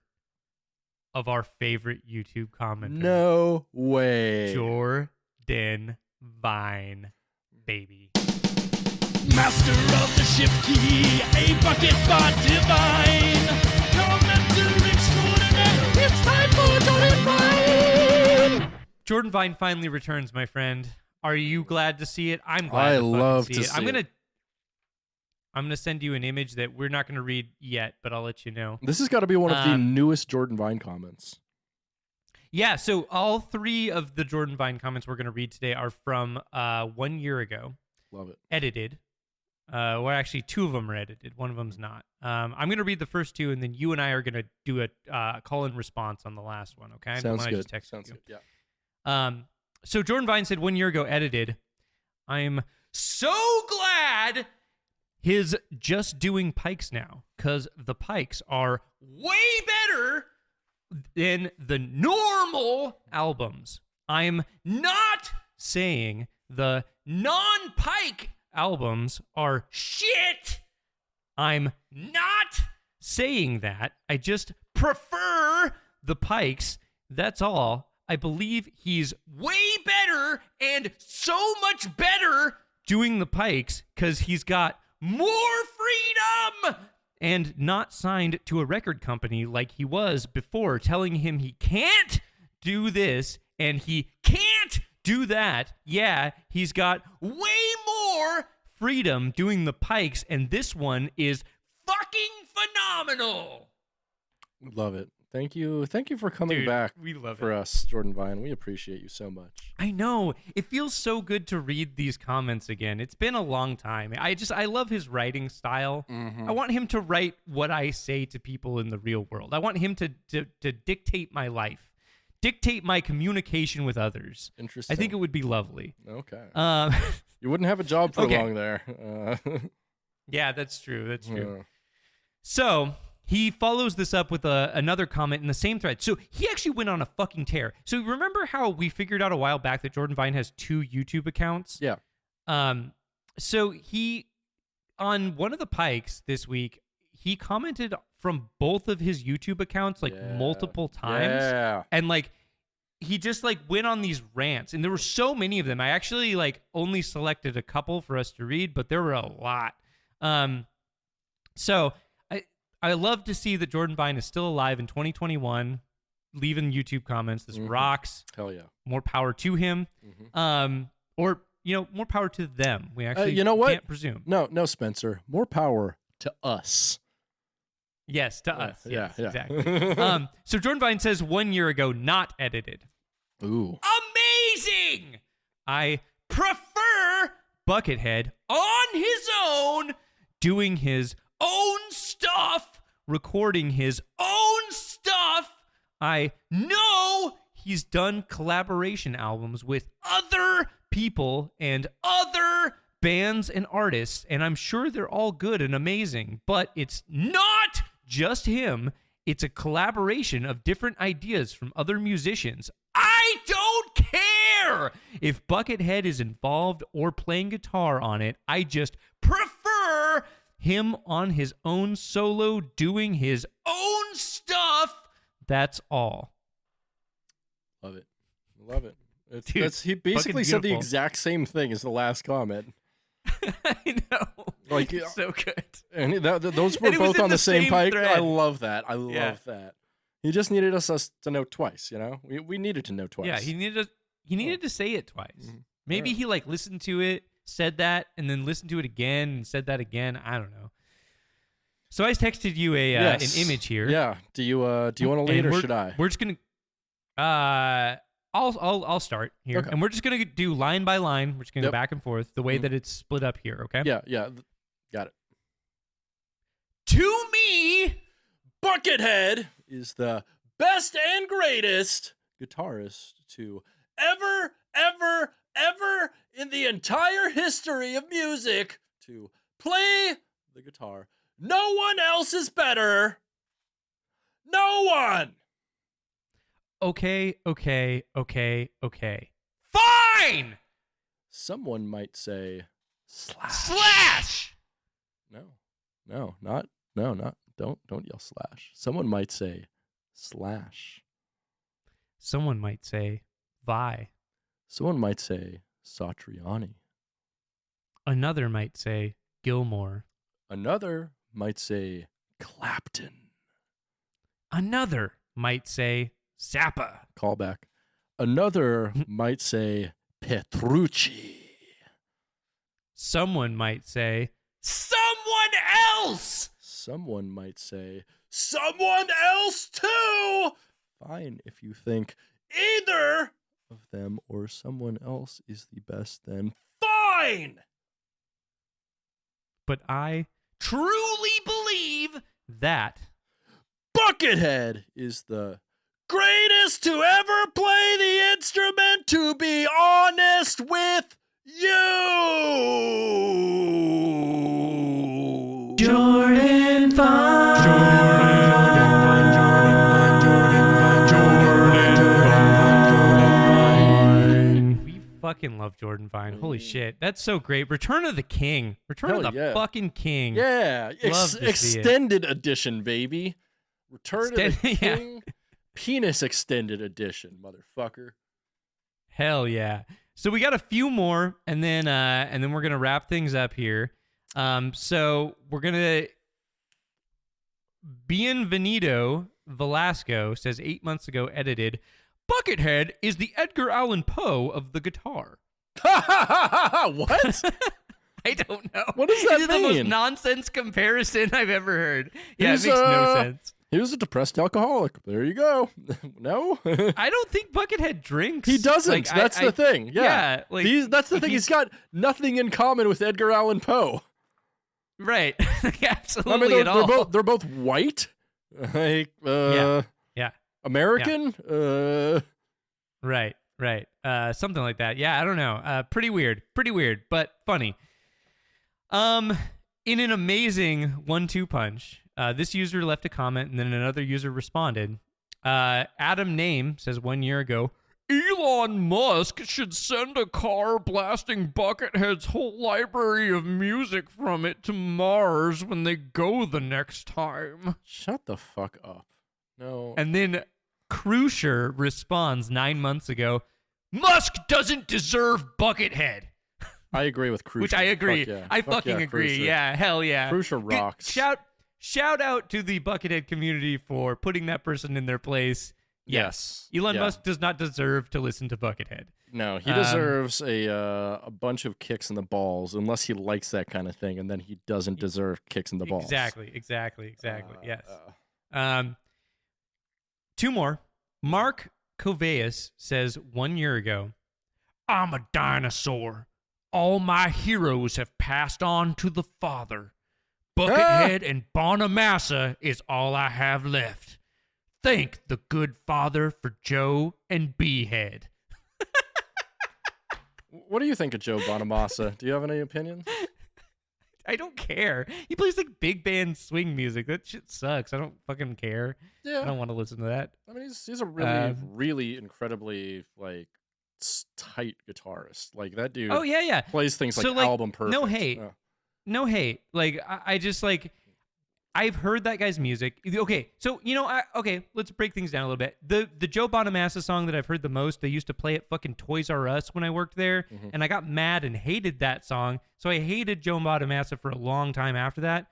of our favorite YouTube commenter. No way. Jordan Vine, baby. Master of the ship key, a bucket bot divine. Commenter extraordinary, it's time for Jordan Vine. Jordan Vine finally returns, my friend. Are you glad to see it? I'm glad I to fucking love see to it. see I'm gonna send you an image that we're not gonna read yet, but I'll let you know. This has got to be one of the newest Jordan Vine comments. Yeah, so all 3 of the Jordan Vine comments we're gonna read today are from 1 year ago. Love it. Edited. Well, actually, 2 of them are edited. One of them's not. I'm gonna read the first 2, and then you and I are gonna do a call and response on the last one. Okay? Sounds good. Sounds good. Yeah. So Jordan Vine said 1 year ago, edited. I'm so glad his just doing Pikes now, because the Pikes are way better than the normal albums. I'm not saying the non-Pike albums are shit. I'm not saying that. I just prefer the Pikes. That's all. I believe he's way better and so much better doing the Pikes because he's got more freedom and not signed to a record company like he was before, telling him he can't do this and he can't do that. Yeah, he's got way more freedom doing the Pikes, and this one is fucking phenomenal. Love it. Thank you. Thank you for coming Dude, back we love for it. us, Jordan Vine. We appreciate you so much. I know. It feels so good to read these comments again. It's been a long time. I love his writing style. Mm-hmm. I want him to write what I say to people in the real world. I want him to dictate my life, dictate my communication with others. Interesting. I think it would be lovely. Okay. You wouldn't have a job for Okay. long there. Yeah, that's true. That's true. Yeah. So he follows this up with another comment in the same thread. So he actually went on a fucking tear. So remember how we figured out a while back that Jordan Vine has 2 YouTube accounts? Yeah. So he, on one of the Pikes this week, he commented from both of his YouTube accounts multiple times. Yeah. And he just went on these rants, and there were so many of them. I actually only selected a couple for us to read, but there were a lot. So I love to see that Jordan Vine is still alive in 2021, leaving YouTube comments. This rocks. Hell yeah. More power to him. Or more power to them. We actually you know what? can't presume. No, Spenser. More power to us. Yes, to us. Yeah, Yes, yeah. exactly. So Jordan Vine says 1 year ago, not edited. Ooh. Amazing! I prefer Buckethead on his own, doing his own stuff, recording his own stuff. I know he's done collaboration albums with other people and other bands and artists, and I'm sure they're all good and amazing, but it's not just him. It's a collaboration of different ideas from other musicians. I don't care if Buckethead is involved or playing guitar on it. I just prefer him on his own solo, doing his own stuff. That's all. Love it. Love it. Dude, he basically said the beautiful. exact same thing as the last comment. I know. It's so good. And those were And it was both in on the the same same pike. thread. I love that. I Yeah. love that. He just needed us to know twice, We needed to know twice. Yeah, he needed to say it twice. Mhm. Maybe Yeah. he listened to it, said that, and then listened to it again and said that again. I don't know. So I texted you an image here. Yeah. Do you want to lead or should I? We're just gonna. I'll start here, Okay. and we're just gonna do line by line. We're just gonna go Yep. back and forth the way that it's split up here. Okay. Yeah. Got it. To me, Buckethead is the best and greatest guitarist to ever in the entire history of music to play the guitar. No one else is better. No one. Okay. Fine. Someone might say Slash. No, not. Don't yell slash. Someone might say slash. Someone might say Vi. Someone might say Satriani. Another might say Gilmore. Another might say Clapton. Another might say Zappa. Callback. Another might say Petrucci. Someone might say someone else. Someone might say someone else too. Fine, if you think either of them or someone else is the best, then fine. But I truly believe that Buckethead is the greatest to ever play the instrument, to be honest with you. Jordan Fine. We fucking love Jordan Fine. Holy shit. That's so great. Return of the King. Return of the fucking King. Yeah. Love to see it. Extended edition, baby. Return of the Yeah. King. Penis extended edition, motherfucker. Hell yeah. So we got a few more, and then we're gonna wrap things up here. So we're gonna Bienvenido Velasco says 8 months ago edited, Buckethead is the Edgar Allan Poe of the guitar. What? I don't know. What does that This is mean? the most nonsense comparison I've ever heard. Yeah, He's, it makes no sense. He was a depressed alcoholic. There you go. No? I don't think Buckethead drinks. He doesn't. Like, That's the thing. Yeah. like, That's the thing. He's got nothing in common with Edgar Allan Poe. right. Absolutely I mean, at all. they're both white. Like, Yeah. American. Right. Something like that. Yeah, I don't know. Pretty weird, but funny. In an amazing 1-2 punch, this user left a comment and then another user responded. Adam Name says 1 year ago, Elon Musk should send a car blasting Buckethead's whole library of music from it to Mars when they go the next time. Shut the fuck up. No. And then Crucier responds 9 months ago, Musk doesn't deserve Buckethead. I agree with Crucier. Which I agree. Fuck yeah. I Fuck fucking yeah, agree. Crucier. Yeah, hell yeah. Crucier Good- rocks. Shout out to the Buckethead community for putting that person in their place. Yes. Elon Musk does not deserve to listen to Buckethead. No, he deserves a bunch of kicks in the balls, unless he likes that kind of thing, and then he doesn't deserve kicks in the balls. Exactly. Yes. 2 more. Mark Coveus says 1 year ago, I'm a dinosaur. All my heroes have passed on to the Father. Buckethead and Bonamassa is all I have left. Thank the good Father for Joe and Behead. What do you think of Joe Bonamassa? Do you have any opinions? I don't care. He plays like big band swing music. That shit sucks. I don't fucking care. Yeah. I don't want to listen to that. I mean, he's a really, really incredibly, like, tight guitarist. Like, that dude Oh, yeah. plays things So, like album perfect. No hate. Yeah. No hate. Like, I just, like, I've heard that guy's music. Okay, so, let's break things down a little bit. The Joe Bonamassa song that I've heard the most, they used to play at fucking Toys R Us when I worked there, and I got mad and hated that song, so I hated Joe Bonamassa for a long time after that.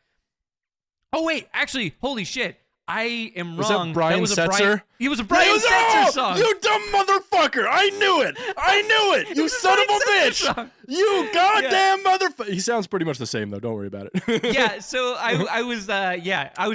Oh, wait, actually, holy shit. I am Was wrong. that Brian Setzer? It was a Brian Setzer song. You dumb motherfucker! I knew it! You son of a bitch! Song. You goddamn motherfucker! He sounds pretty much the same though. Don't worry about it. Yeah, so I was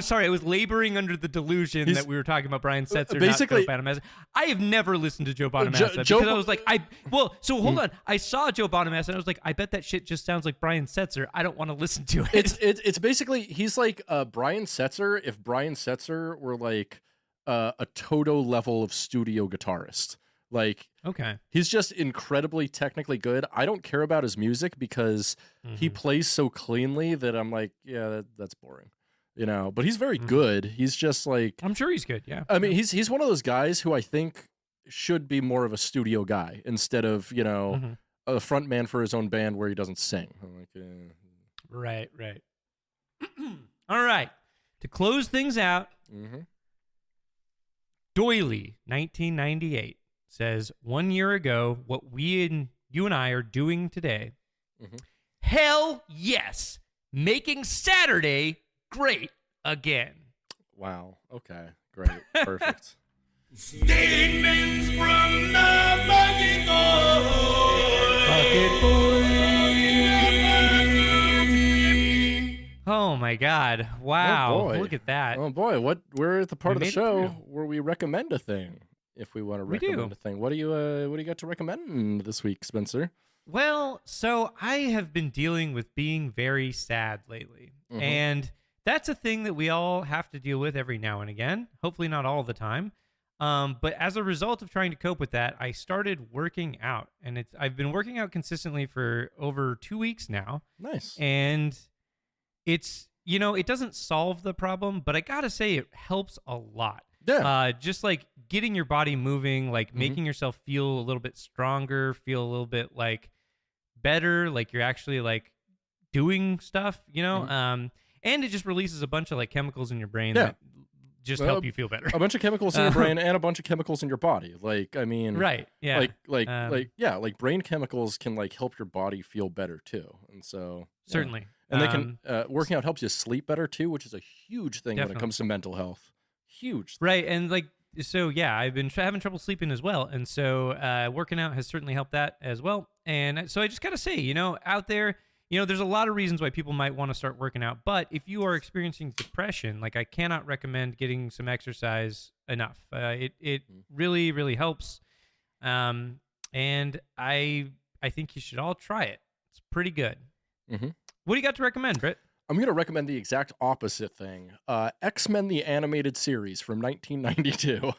sorry. I was laboring under the delusion that we were talking about Brian Setzer, basically- not Joe Bonamassa. I have never listened to Joe Bonamassa Joe because I was like, hold on. I saw Joe Bonamassa and I was like, I bet that shit just sounds like Brian Setzer. I don't want to listen to it. It's basically he's like Brian Setzer if Brian Setzer were like a Toto level of studio guitarist. Like, okay, he's just incredibly technically good. I don't care about his music because he plays so cleanly that I'm like, yeah, that's boring, But he's very good. He's just like, I'm sure he's good. Yeah, I mean, he's one of those guys who I think should be more of a studio guy instead of a front man for his own band where he doesn't sing. I'm like, Right. All right. To close things out, Doily, 1998, says 1 year ago, what you and I are doing today. Hell yes. Making Saturday great again. Wow. Okay. Great. Perfect. Statements from the Bucket Oh my God. Wow. Oh boy. Look at that. Oh boy. We're at the part of the made it show through. where we recommend a thing. If we want to recommend a thing, what do you got to recommend this week, Spencer? Well, so I have been dealing with being very sad lately. And that's a thing that we all have to deal with every now and again. Hopefully not all the time. But as a result of trying to cope with that, I started working out. And I've been working out consistently for over 2 weeks now. Nice. And it's, it doesn't solve the problem, but I gotta say it helps a lot. Yeah. Just like getting your body moving, like making yourself feel a little bit stronger, feel a little bit like better, like you're actually like doing stuff, and it just releases a bunch of like chemicals in your brain that just help you feel better. A bunch of chemicals in your brain and a bunch of chemicals in your body. Like, I mean, right. Yeah. Like brain chemicals can like help your body feel better too. And so certainly. And they can, working out helps you sleep better too, which is a huge thing when it Definitely. comes to mental health. Huge. Right. And like, so yeah, I've been having trouble sleeping as well. And so working out has certainly helped that as well. And so I just got to say, out there, there's a lot of reasons why people might want to start working out. But if you are experiencing depression, like I cannot recommend getting some exercise enough. It really, really helps. And I think you should all try it. It's pretty good. What do you got to recommend, Britt? I'm going to recommend the exact opposite thing. X-Men the Animated Series from 1992.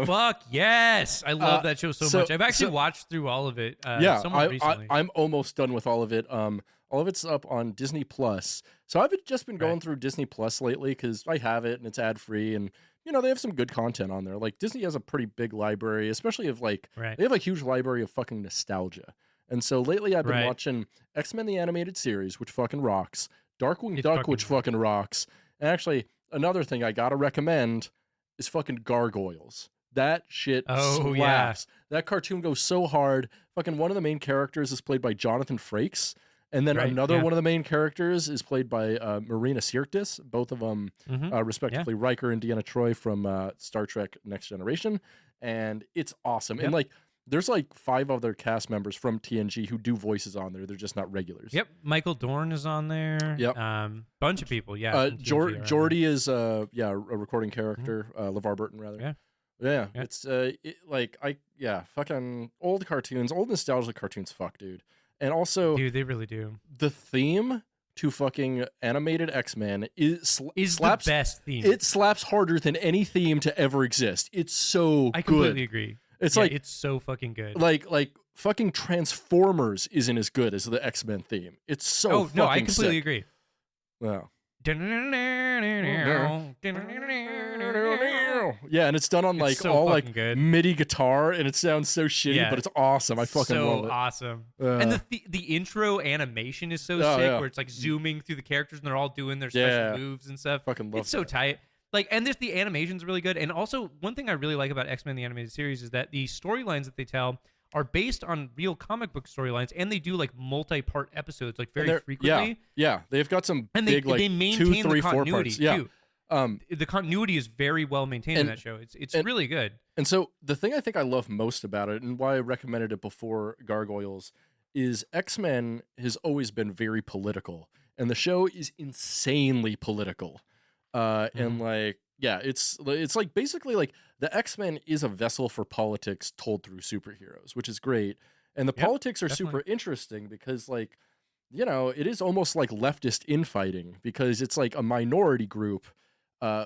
Fuck yes. I love that show so much. I've actually watched through all of it somewhat recently. I'm almost done with all of it. All of it's up on Disney Plus. So I've just been going through Disney Plus lately because I have it and it's ad-free and, they have some good content on there. Like Disney has a pretty big library, especially of like, they have a huge library of fucking nostalgia. And so lately I've been watching X-Men the Animated Series, which fucking rocks. Darkwing Duck, which fucking rocks. And actually, another thing I gotta recommend is fucking Gargoyles. That shit slaps. Yeah. That cartoon goes so hard. Fucking one of the main characters is played by Jonathan Frakes. And then another one of the main characters is played by Marina Sirtis, both of them respectively Riker and Deanna Troi from Star Trek Next Generation. And it's awesome. And like, there's like 5 other cast members from TNG who do voices on there. They're just not regulars. Yep. Michael Dorn is on there. Yep. Bunch of people. Yeah. Geordi is a recording character. LeVar Burton rather. Yeah. It's fucking old cartoons, old nostalgic cartoons. Fuck, dude. And also, dude, they really do. The theme to fucking animated X-Men is the best theme. It slaps harder than any theme to ever exist. It's so good. I completely agree. It's it's so fucking good. Like fucking Transformers isn't as good as the X-Men theme. It's so fucking I completely sick. agree. Wow. Yeah, and it's done on like all like good. MIDI guitar, and it sounds so shitty, but it's awesome. I fucking love it. Awesome. And the intro animation is so sick, where it's like zooming through the characters and they're all doing their special moves and stuff. Fucking love it's so tight. Like, and the animation's really good. And also, one thing I really like about X-Men the Animated Series is that the storylines that they tell are based on real comic book storylines, and they do like multi-part episodes, like very frequently. Yeah, they've got some and big like they maintain 2, 3, the 4 continuity parts. Yeah. too. The continuity is very well maintained in that show. It's really good. And so the thing I think I love most about it, and why I recommended it before Gargoyles, is X-Men has always been very political, and the show is insanely political. And like, yeah, it's like basically like the X-Men is a vessel for politics told through superheroes, which is great. And the politics are super interesting because like, it is almost like leftist infighting because it's like a minority group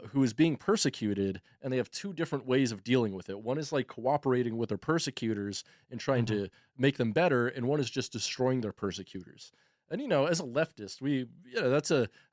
who is being persecuted, and they have 2 different ways of dealing with it. One is like cooperating with their persecutors and trying to make them better, and one is just destroying their persecutors. And as a leftist,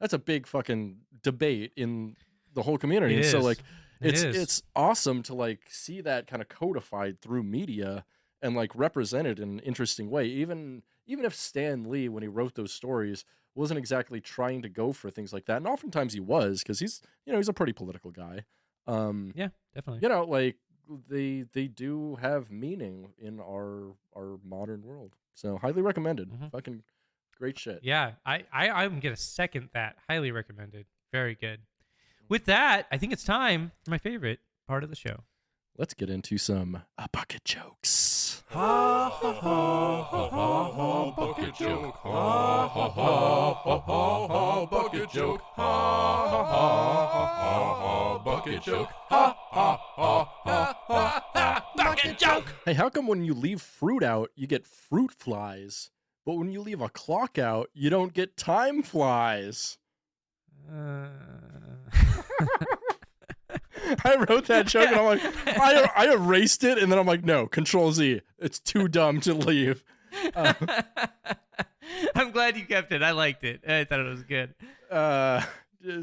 that's a big fucking debate in the whole community. And so like it's awesome to like see that kind of codified through media and like represented in an interesting way. Even if Stan Lee, when he wrote those stories, wasn't exactly trying to go for things like that, and oftentimes he was, because he's a pretty political guy. Yeah, definitely. Like they do have meaning in our modern world. So highly recommended. Fucking great shit. Yeah, I'm gonna second that. Highly recommended. Very good. With that, I think it's time for my favorite part of the show. Let's get into some bucket jokes. Ha ha ha ha ha ha bucket joke. Ha ha ha ha ha ha bucket joke. Ha ha ha ha ha bucket joke. Ha ha ha ha ha bucket joke. Hey, how come when you leave fruit out, you get fruit flies, but when you leave a clock out, you don't get time flies? I wrote that joke and I'm like, I erased it and then I'm like, no, Control Z. It's too dumb to leave. I'm glad you kept it. I liked it. I thought it was good.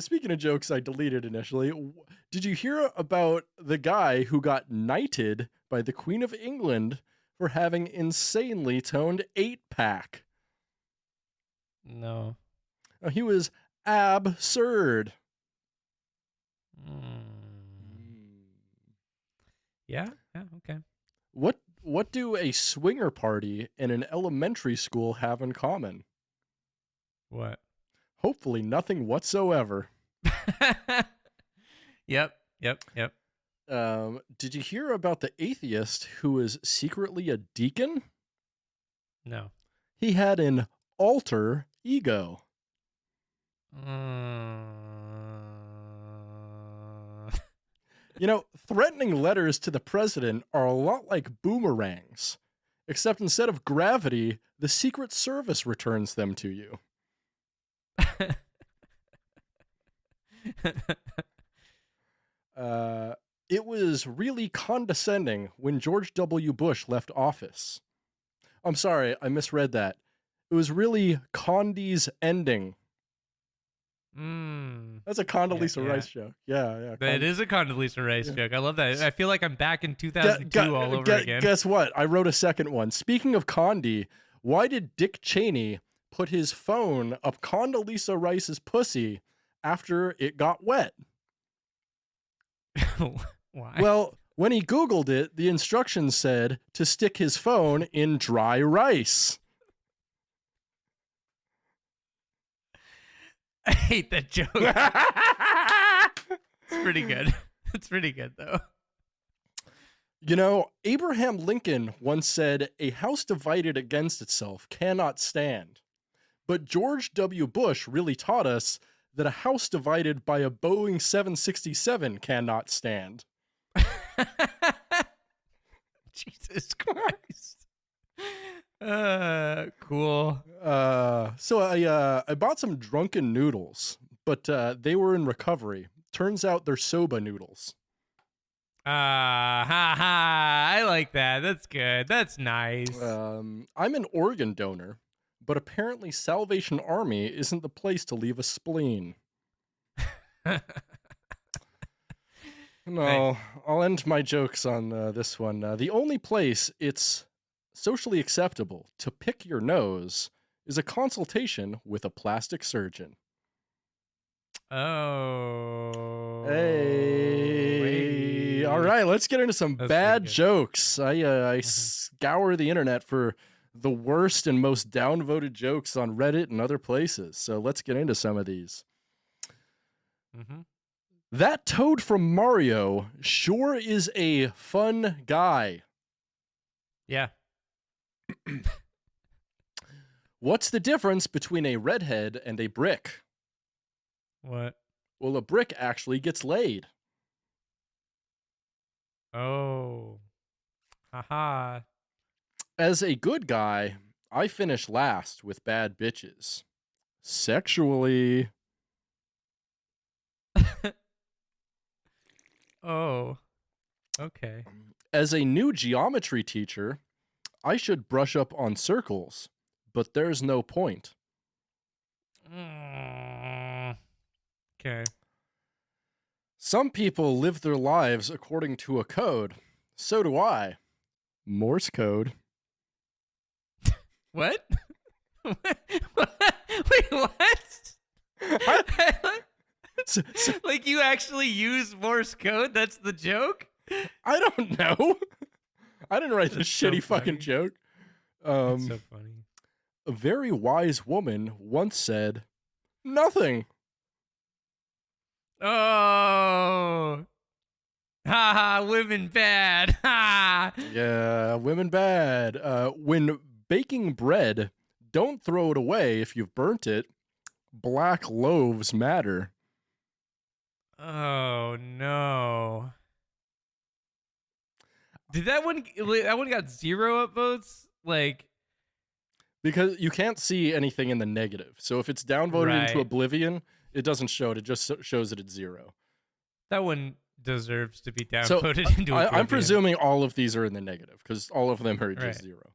Speaking of jokes I deleted initially, did you hear about the guy who got knighted by the Queen of England for having insanely toned 8-pack? No. He was absurd. Yeah, okay. What do a swinger party and an elementary school have in common? What? Hopefully nothing whatsoever. Yep. Did you hear about the atheist who is secretly a deacon? No. He had an alter ego. Threatening letters to the president are a lot like boomerangs, except instead of gravity, the Secret Service returns them to you. It was really condescending when George W. Bush left office. I'm sorry, I misread that. It was really Condi's ending. That's a Condoleezza Rice joke. Yeah. It is a Condoleezza Rice joke. I love that. I feel like I'm back in 2002 all over again. Guess what? I wrote a second one. Speaking of Condi, why did Dick Cheney put his phone up Condoleezza Rice's pussy after it got wet? Why? Well, when he Googled it, the instructions said to stick his phone in dry rice. I hate that joke. It's pretty good. It's pretty good, though. Abraham Lincoln once said, "A house divided against itself cannot stand." But George W. Bush really taught us that a house divided by a Boeing 767 cannot stand. Jesus Christ. Cool. So I bought some drunken noodles, but they were in recovery. Turns out they're soba noodles. I like that. That's good. That's nice. I'm an organ donor, but apparently Salvation Army isn't the place to leave a spleen. No, I'll end my jokes on this one. The only place it's socially acceptable to pick your nose is a consultation with a plastic surgeon. Oh. Hey. All right, let's get into some bad jokes. I scour the internet for the worst and most downvoted jokes on Reddit and other places. So let's get into some of these. That Toad from Mario sure is a fun guy. Yeah. What's the difference between a redhead and a brick? What? Well, a brick actually gets laid. Oh. Haha. As a good guy, I finish last with bad bitches. Sexually. Oh. Okay. As a new geometry teacher, I should brush up on circles, but there's no point. Okay. Some people live their lives according to a code. So do I. Morse code. What? Wait, what? Like you actually use Morse code? That's the joke? I don't know. I didn't write this so shitty fucking funny. joke. That's so funny. A very wise woman once said, "Nothing." Oh. Ha ha, women bad. Ha. Yeah, women bad. When baking bread, don't throw it away if you've burnt it. Black loaves matter. Oh no. Did that one got 0 upvotes? Like, Because you can't see anything in the negative. So if it's downvoted into Right. oblivion, it doesn't show it. It just shows that it's 0. that one deserves to be So downvoted into I'm oblivion. presuming all of these are in the negative because all of them are just Right. 0.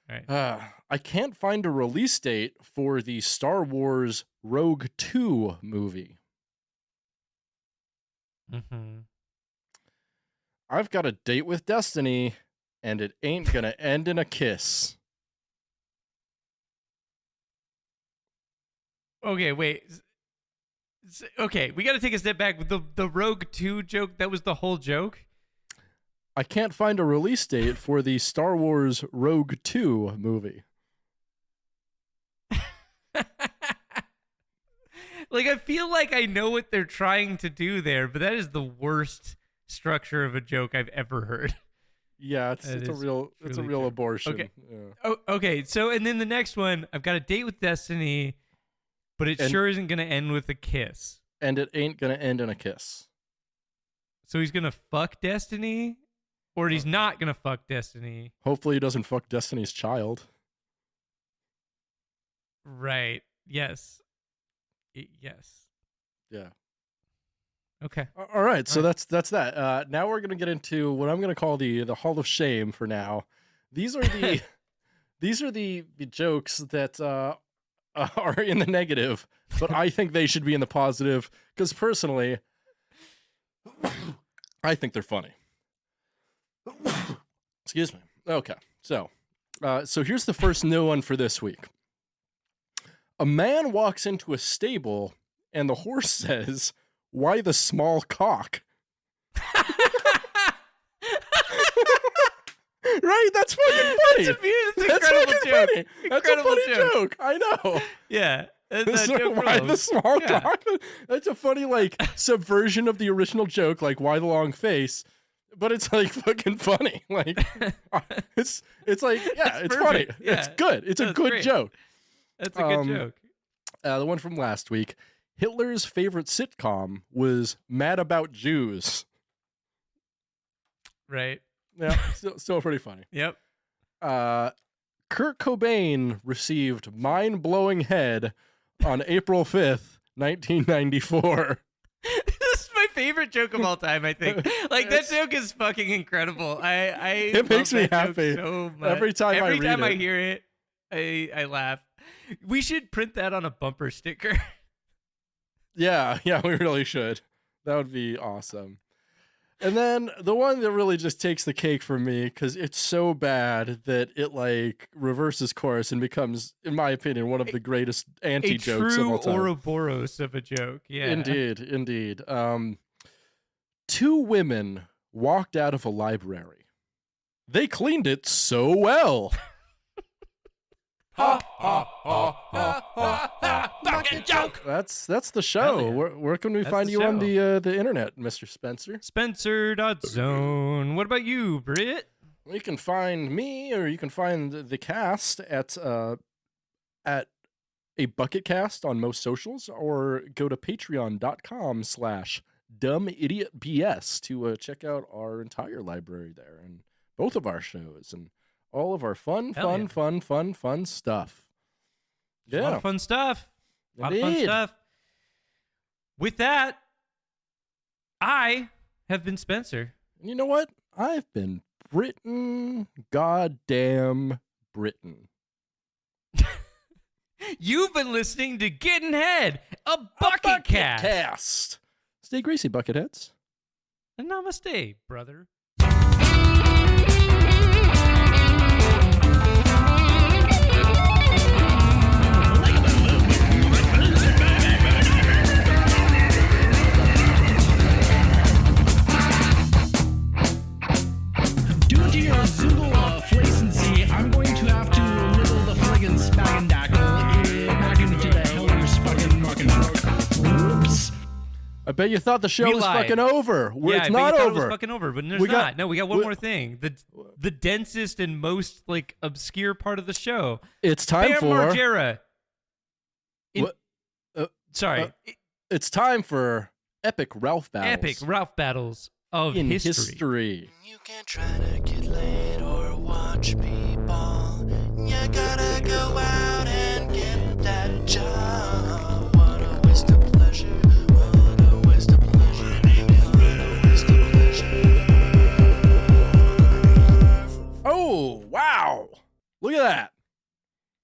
Right. I can't find a release date for the Star Wars Rogue 2 movie. Mm-hmm. I've got a date with Destiny, and it ain't gonna end in a kiss. Okay, wait. Okay, we got to take a step back. The Rogue 2 joke, that was the whole joke? I can't find a release date for the Star Wars Rogue 2 movie. Like, I feel like I know what they're trying to do there, but that is the worst structure of a joke I've ever heard. Yeah, That it's a is real truly true. abortion. Okay. Yeah. Oh, okay, so, and then the next one, I've got a date with Destiny, but it And- sure isn't going to end with a kiss. And it ain't gonna end in a kiss. So he's going to fuck Destiny? Or he's not going to fuck Destiny? Hopefully he doesn't fuck Destiny's child. Right. Yes. Yes. Yeah. Okay. All right, so All that's that. Now we're gonna get into what I'm gonna call the Hall of Shame for now. These are the these are the jokes that are in the negative, but I think they should be in the positive because personally, I think they're funny. Excuse me. Okay, so here's the first new one for this week. A man walks into a stable and the horse says, "Why the small cock?" Right? That's fucking funny. That's an That's incredible fucking joke. funny. That's a Incredible funny joke. I know. Yeah. That So joke why the rules. small Yeah. cock? That's a funny like subversion of the original joke, like why the long face, but it's like fucking funny. Like it's like yeah, That's it's funny. perfect. Yeah. It's good. It's a That's good great. joke. That's a good joke. The one from last week. Hitler's favorite sitcom was Mad About Jews. Right. Yeah, still pretty funny. Yep. Kurt Cobain received mind-blowing head on April 5th, 1994. This is my favorite joke of all time, I think. Like, that It's- joke is fucking incredible. It It makes me that joke happy. so much. Every time I Every read time I it. hear it, I laugh. We should print that on a bumper sticker. Yeah, we really should. That would be awesome. And then the one that really just takes the cake for me because it's so bad that it like reverses course and becomes, in my opinion, one of the greatest A anti-jokes of true all time. Ouroboros of a joke. Yeah. Indeed. Two women walked out of a library. They cleaned it so well. Ha ha ha ha ha ha! Bucket joke. That's the Hell show. yeah. Where can we That's find the you on show. the internet, Mr. Spencer? Spenser.zone. What about you, Britt? You can find me, or you can find the cast at a Bucketcast on most socials, or go to patreon.com/dumbidiotbs to check out our entire library there and both of our shows and all of our fun Hell yeah. stuff. A lot Yeah, of fun stuff. A lot of fun Indeed. stuff. With that, I have been Spencer. And you know what? I've been Britain, goddamn Britain. You've been listening to Gettin' Head, a Bucketcast. Cast. Stay greasy, Bucketheads. And namaste, brother. bet you thought the show We was lied. fucking over. Yeah, It's I bet not you thought over. it was fucking over, but there's We got- not. No, we got one we- more thing. The densest and most like obscure part of the show. It's time Bam for. Margera. What? Sorry. It's time for epic Ralph battles. Epic Ralph battles of in history. You can't try to get laid or watch people. You gotta go out and get that job. What a waste of pleasure. What a waste of pleasure. What a waste of pleasure. Oh, wow. Look at that.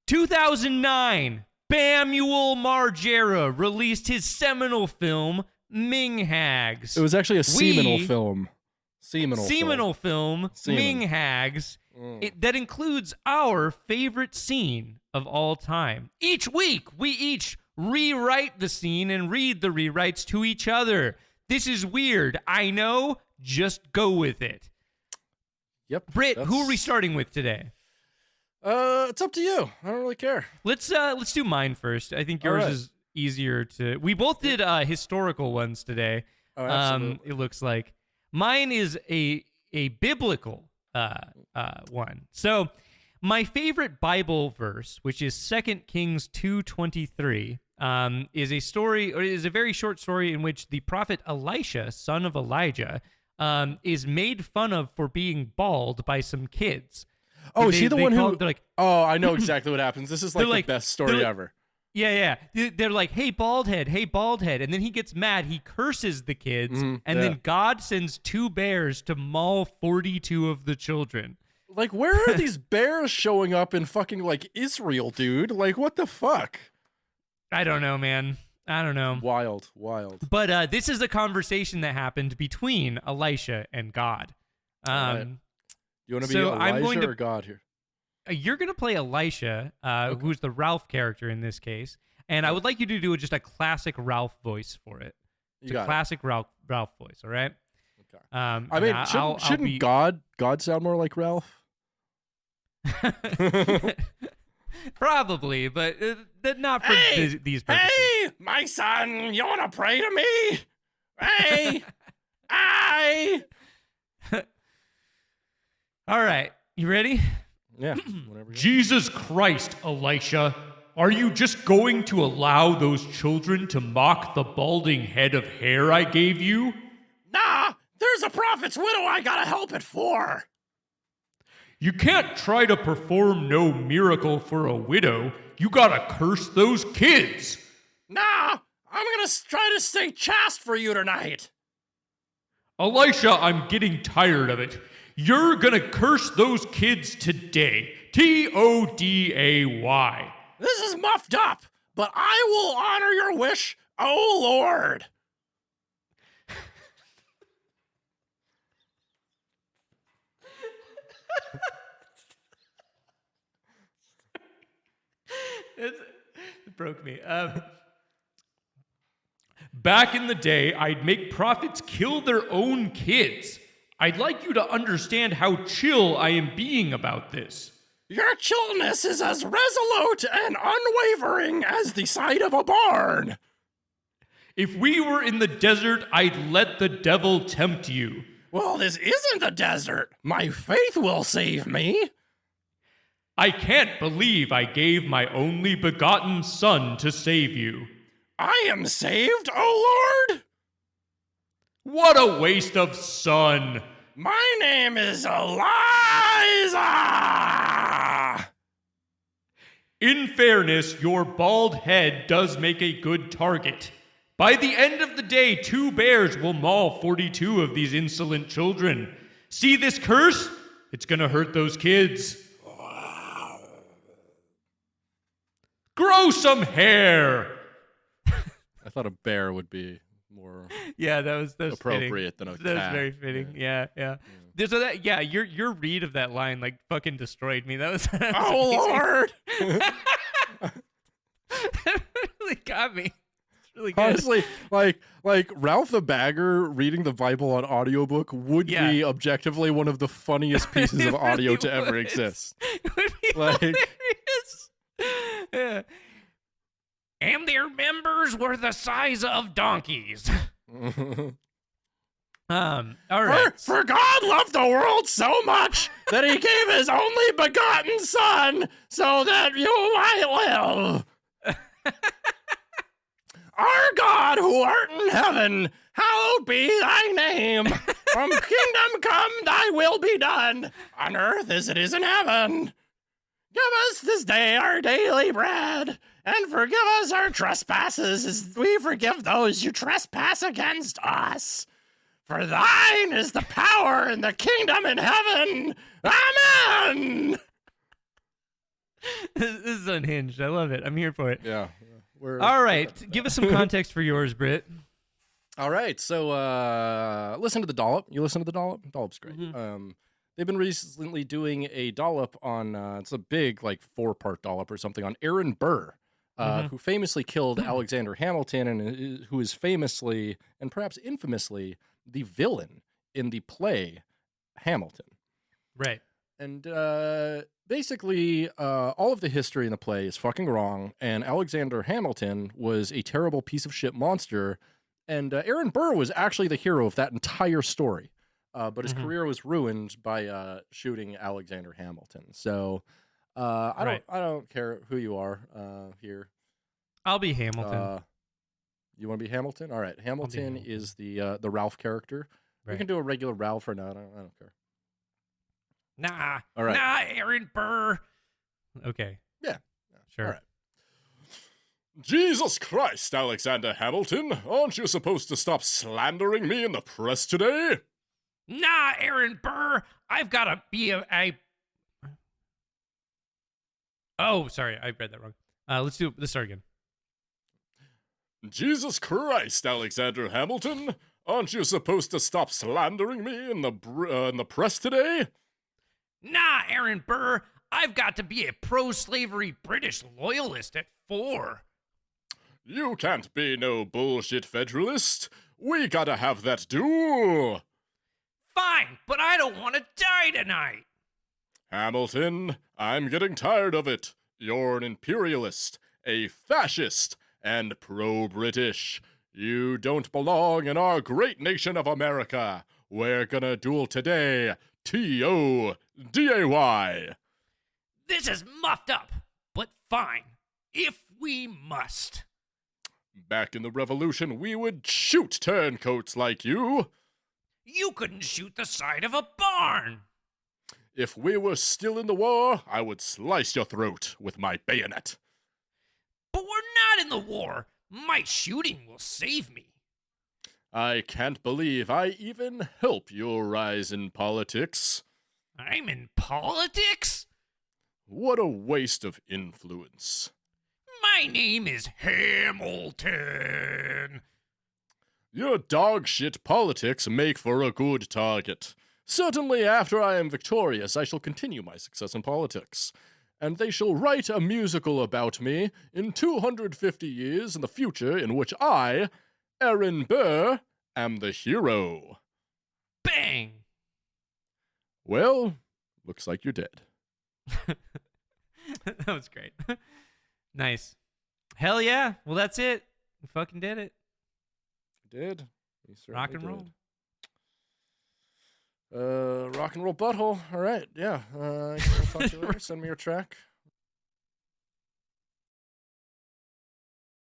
2009, Bamuel Margera released his seminal film, Ming Hags. It was actually a seminal film. Seminal film, Semen. Ming Hags, that includes our favorite scene of all time. Each week, we each rewrite the scene and read the rewrites to each other. This is weird. I know. Just go with it. Yep. Britt, who are we starting with today? It's up to you. I don't really care. Let's do mine first. I think All yours right. is easier to. We both did historical ones today. Oh, absolutely. It looks like mine is a biblical one. So my favorite Bible verse, which is 2 Kings 2:23, is a story, or is a very short story in which the prophet Elisha, son of Elijah, is made fun of for being bald by some kids. Oh, is he the one who? They're like, Oh, I know exactly what happens. This is like They're the like- best story they're like- ever. yeah. They're like, hey, bald head, and then he gets mad. He curses the kids, and yeah. then God sends 2 bears to maul 42 of the children. Like, where are these bears showing up in fucking like Israel, dude? Like, what the fuck? I don't know, man. I don't know. Wild. But this is a conversation that happened between Elisha and God. Alright. You want to be so I'm Elijah going to- or God here? You're going to play Elisha, who's the Ralph character in this case, and I would like you to do just a classic Ralph voice for it. You It's a got it. classic Ralph voice, all right? Okay. I I mean, shouldn't be... God sound more like Ralph? Probably, but not for Hey! these purposes. Hey, my son, you want to pray to me? Hey, I. All right, you ready? Yeah, whatever. Jesus Christ, Elisha, are you just going to allow those children to mock the balding head of hair I gave you? Nah, there's a prophet's widow I gotta help it for. You can't try to perform no miracle for a widow. You gotta curse those kids. Nah, I'm gonna try to stay chaste for you tonight. Elisha, I'm getting tired of it. You're gonna curse those kids today. Today. This is muffed up, but I will honor your wish, oh Lord. It broke me. Back in the day, I'd make prophets kill their own kids. I'd like you to understand how chill I am being about this. Your chillness is as resolute and unwavering as the side of a barn. If we were in the desert, I'd let the devil tempt you. Well, this isn't the desert. My faith will save me. I can't believe I gave my only begotten son to save you. I am saved, oh Lord. What a waste of son. My name is Eliza. In fairness, your bald head does make a good target. By the end of the day, 2 bears will maul 42 of these insolent children. See this curse? It's gonna hurt those kids. Grow some hair! I thought a bear would be more Yeah, that was appropriate than a fitting. That was cat. very fitting. Yeah. So that your read of that line like fucking destroyed me. That was, that was Oh amazing. Lord. That really got me. It's really good. Honestly, like Ralph the Bagger reading the Bible on audiobook would Yeah. be objectively one of the funniest pieces It of audio really to ever would. exist. It would be Like- hilarious. Yeah. And their members were the size of donkeys. All right. For God loved the world so much that he gave his only begotten son so that you might live. Our God who art in heaven, hallowed be thy name. From kingdom come, thy will be done, on earth as it is in heaven. Give us this day our daily bread, and forgive us our trespasses as we forgive those who trespass against us. For thine is the power and the kingdom in heaven. Amen. This is unhinged. I love it. I'm here for it. Yeah. All right. Give us some context for yours, Britt. All right. So listen to the dollop. You listen to the dollop? Dollop's great. They've been recently doing a dollop on, it's a big, like, 4-part dollop or something on Aaron Burr, who famously killed Alexander Hamilton and who is famously and perhaps infamously the villain in the play Hamilton. Right. And basically, all of the history in the play is fucking wrong, and Alexander Hamilton was a terrible piece of shit monster, and Aaron Burr was actually the hero of that entire story. But his career was ruined by shooting Alexander Hamilton. So I don't care who you are here. I'll be Hamilton. You want to be Hamilton? All right. Hamilton is the Ralph character. Right. We can do a regular Ralph or not. I don't care. Nah. All right. Nah, Aaron Burr. Okay. Yeah. Sure. All right. Jesus Christ, Alexander Hamilton. Aren't you supposed to stop slandering me in the press today? Nah, Aaron Burr. I've got to be Oh, sorry. I read that wrong. Let's start again. Jesus Christ, Alexander Hamilton. Aren't you supposed to stop slandering me in the press today? Nah, Aaron Burr. I've got to be a pro-slavery British loyalist at 4. You can't be no bullshit federalist. We gotta have that duel. Fine, but I don't want to die tonight. Hamilton, I'm getting tired of it. You're an imperialist, a fascist, and pro-British. You don't belong in our great nation of America. We're gonna duel today. T-O-D-A-Y. This is muffed up, but fine, if we must. Back in the Revolution, we would shoot turncoats like you. You couldn't shoot the side of a barn. If we were still in the war, I would slice your throat with my bayonet. But we're not in the war. My shooting will save me. I can't believe I even help your rise in politics. I'm in politics? What a waste of influence. My name is Hamilton. Your dog-shit politics make for a good target. Certainly after I am victorious, I shall continue my success in politics. And they shall write a musical about me in 250 years in the future in which I, Aaron Burr, am the hero. Bang! Well, looks like you're dead. That was great. Nice. Hell yeah. Well, that's it. We fucking did it. Did. You certainly Rock and did. roll. Rock and roll butthole. All right. Yeah. I'll talk to you later. Send me your track.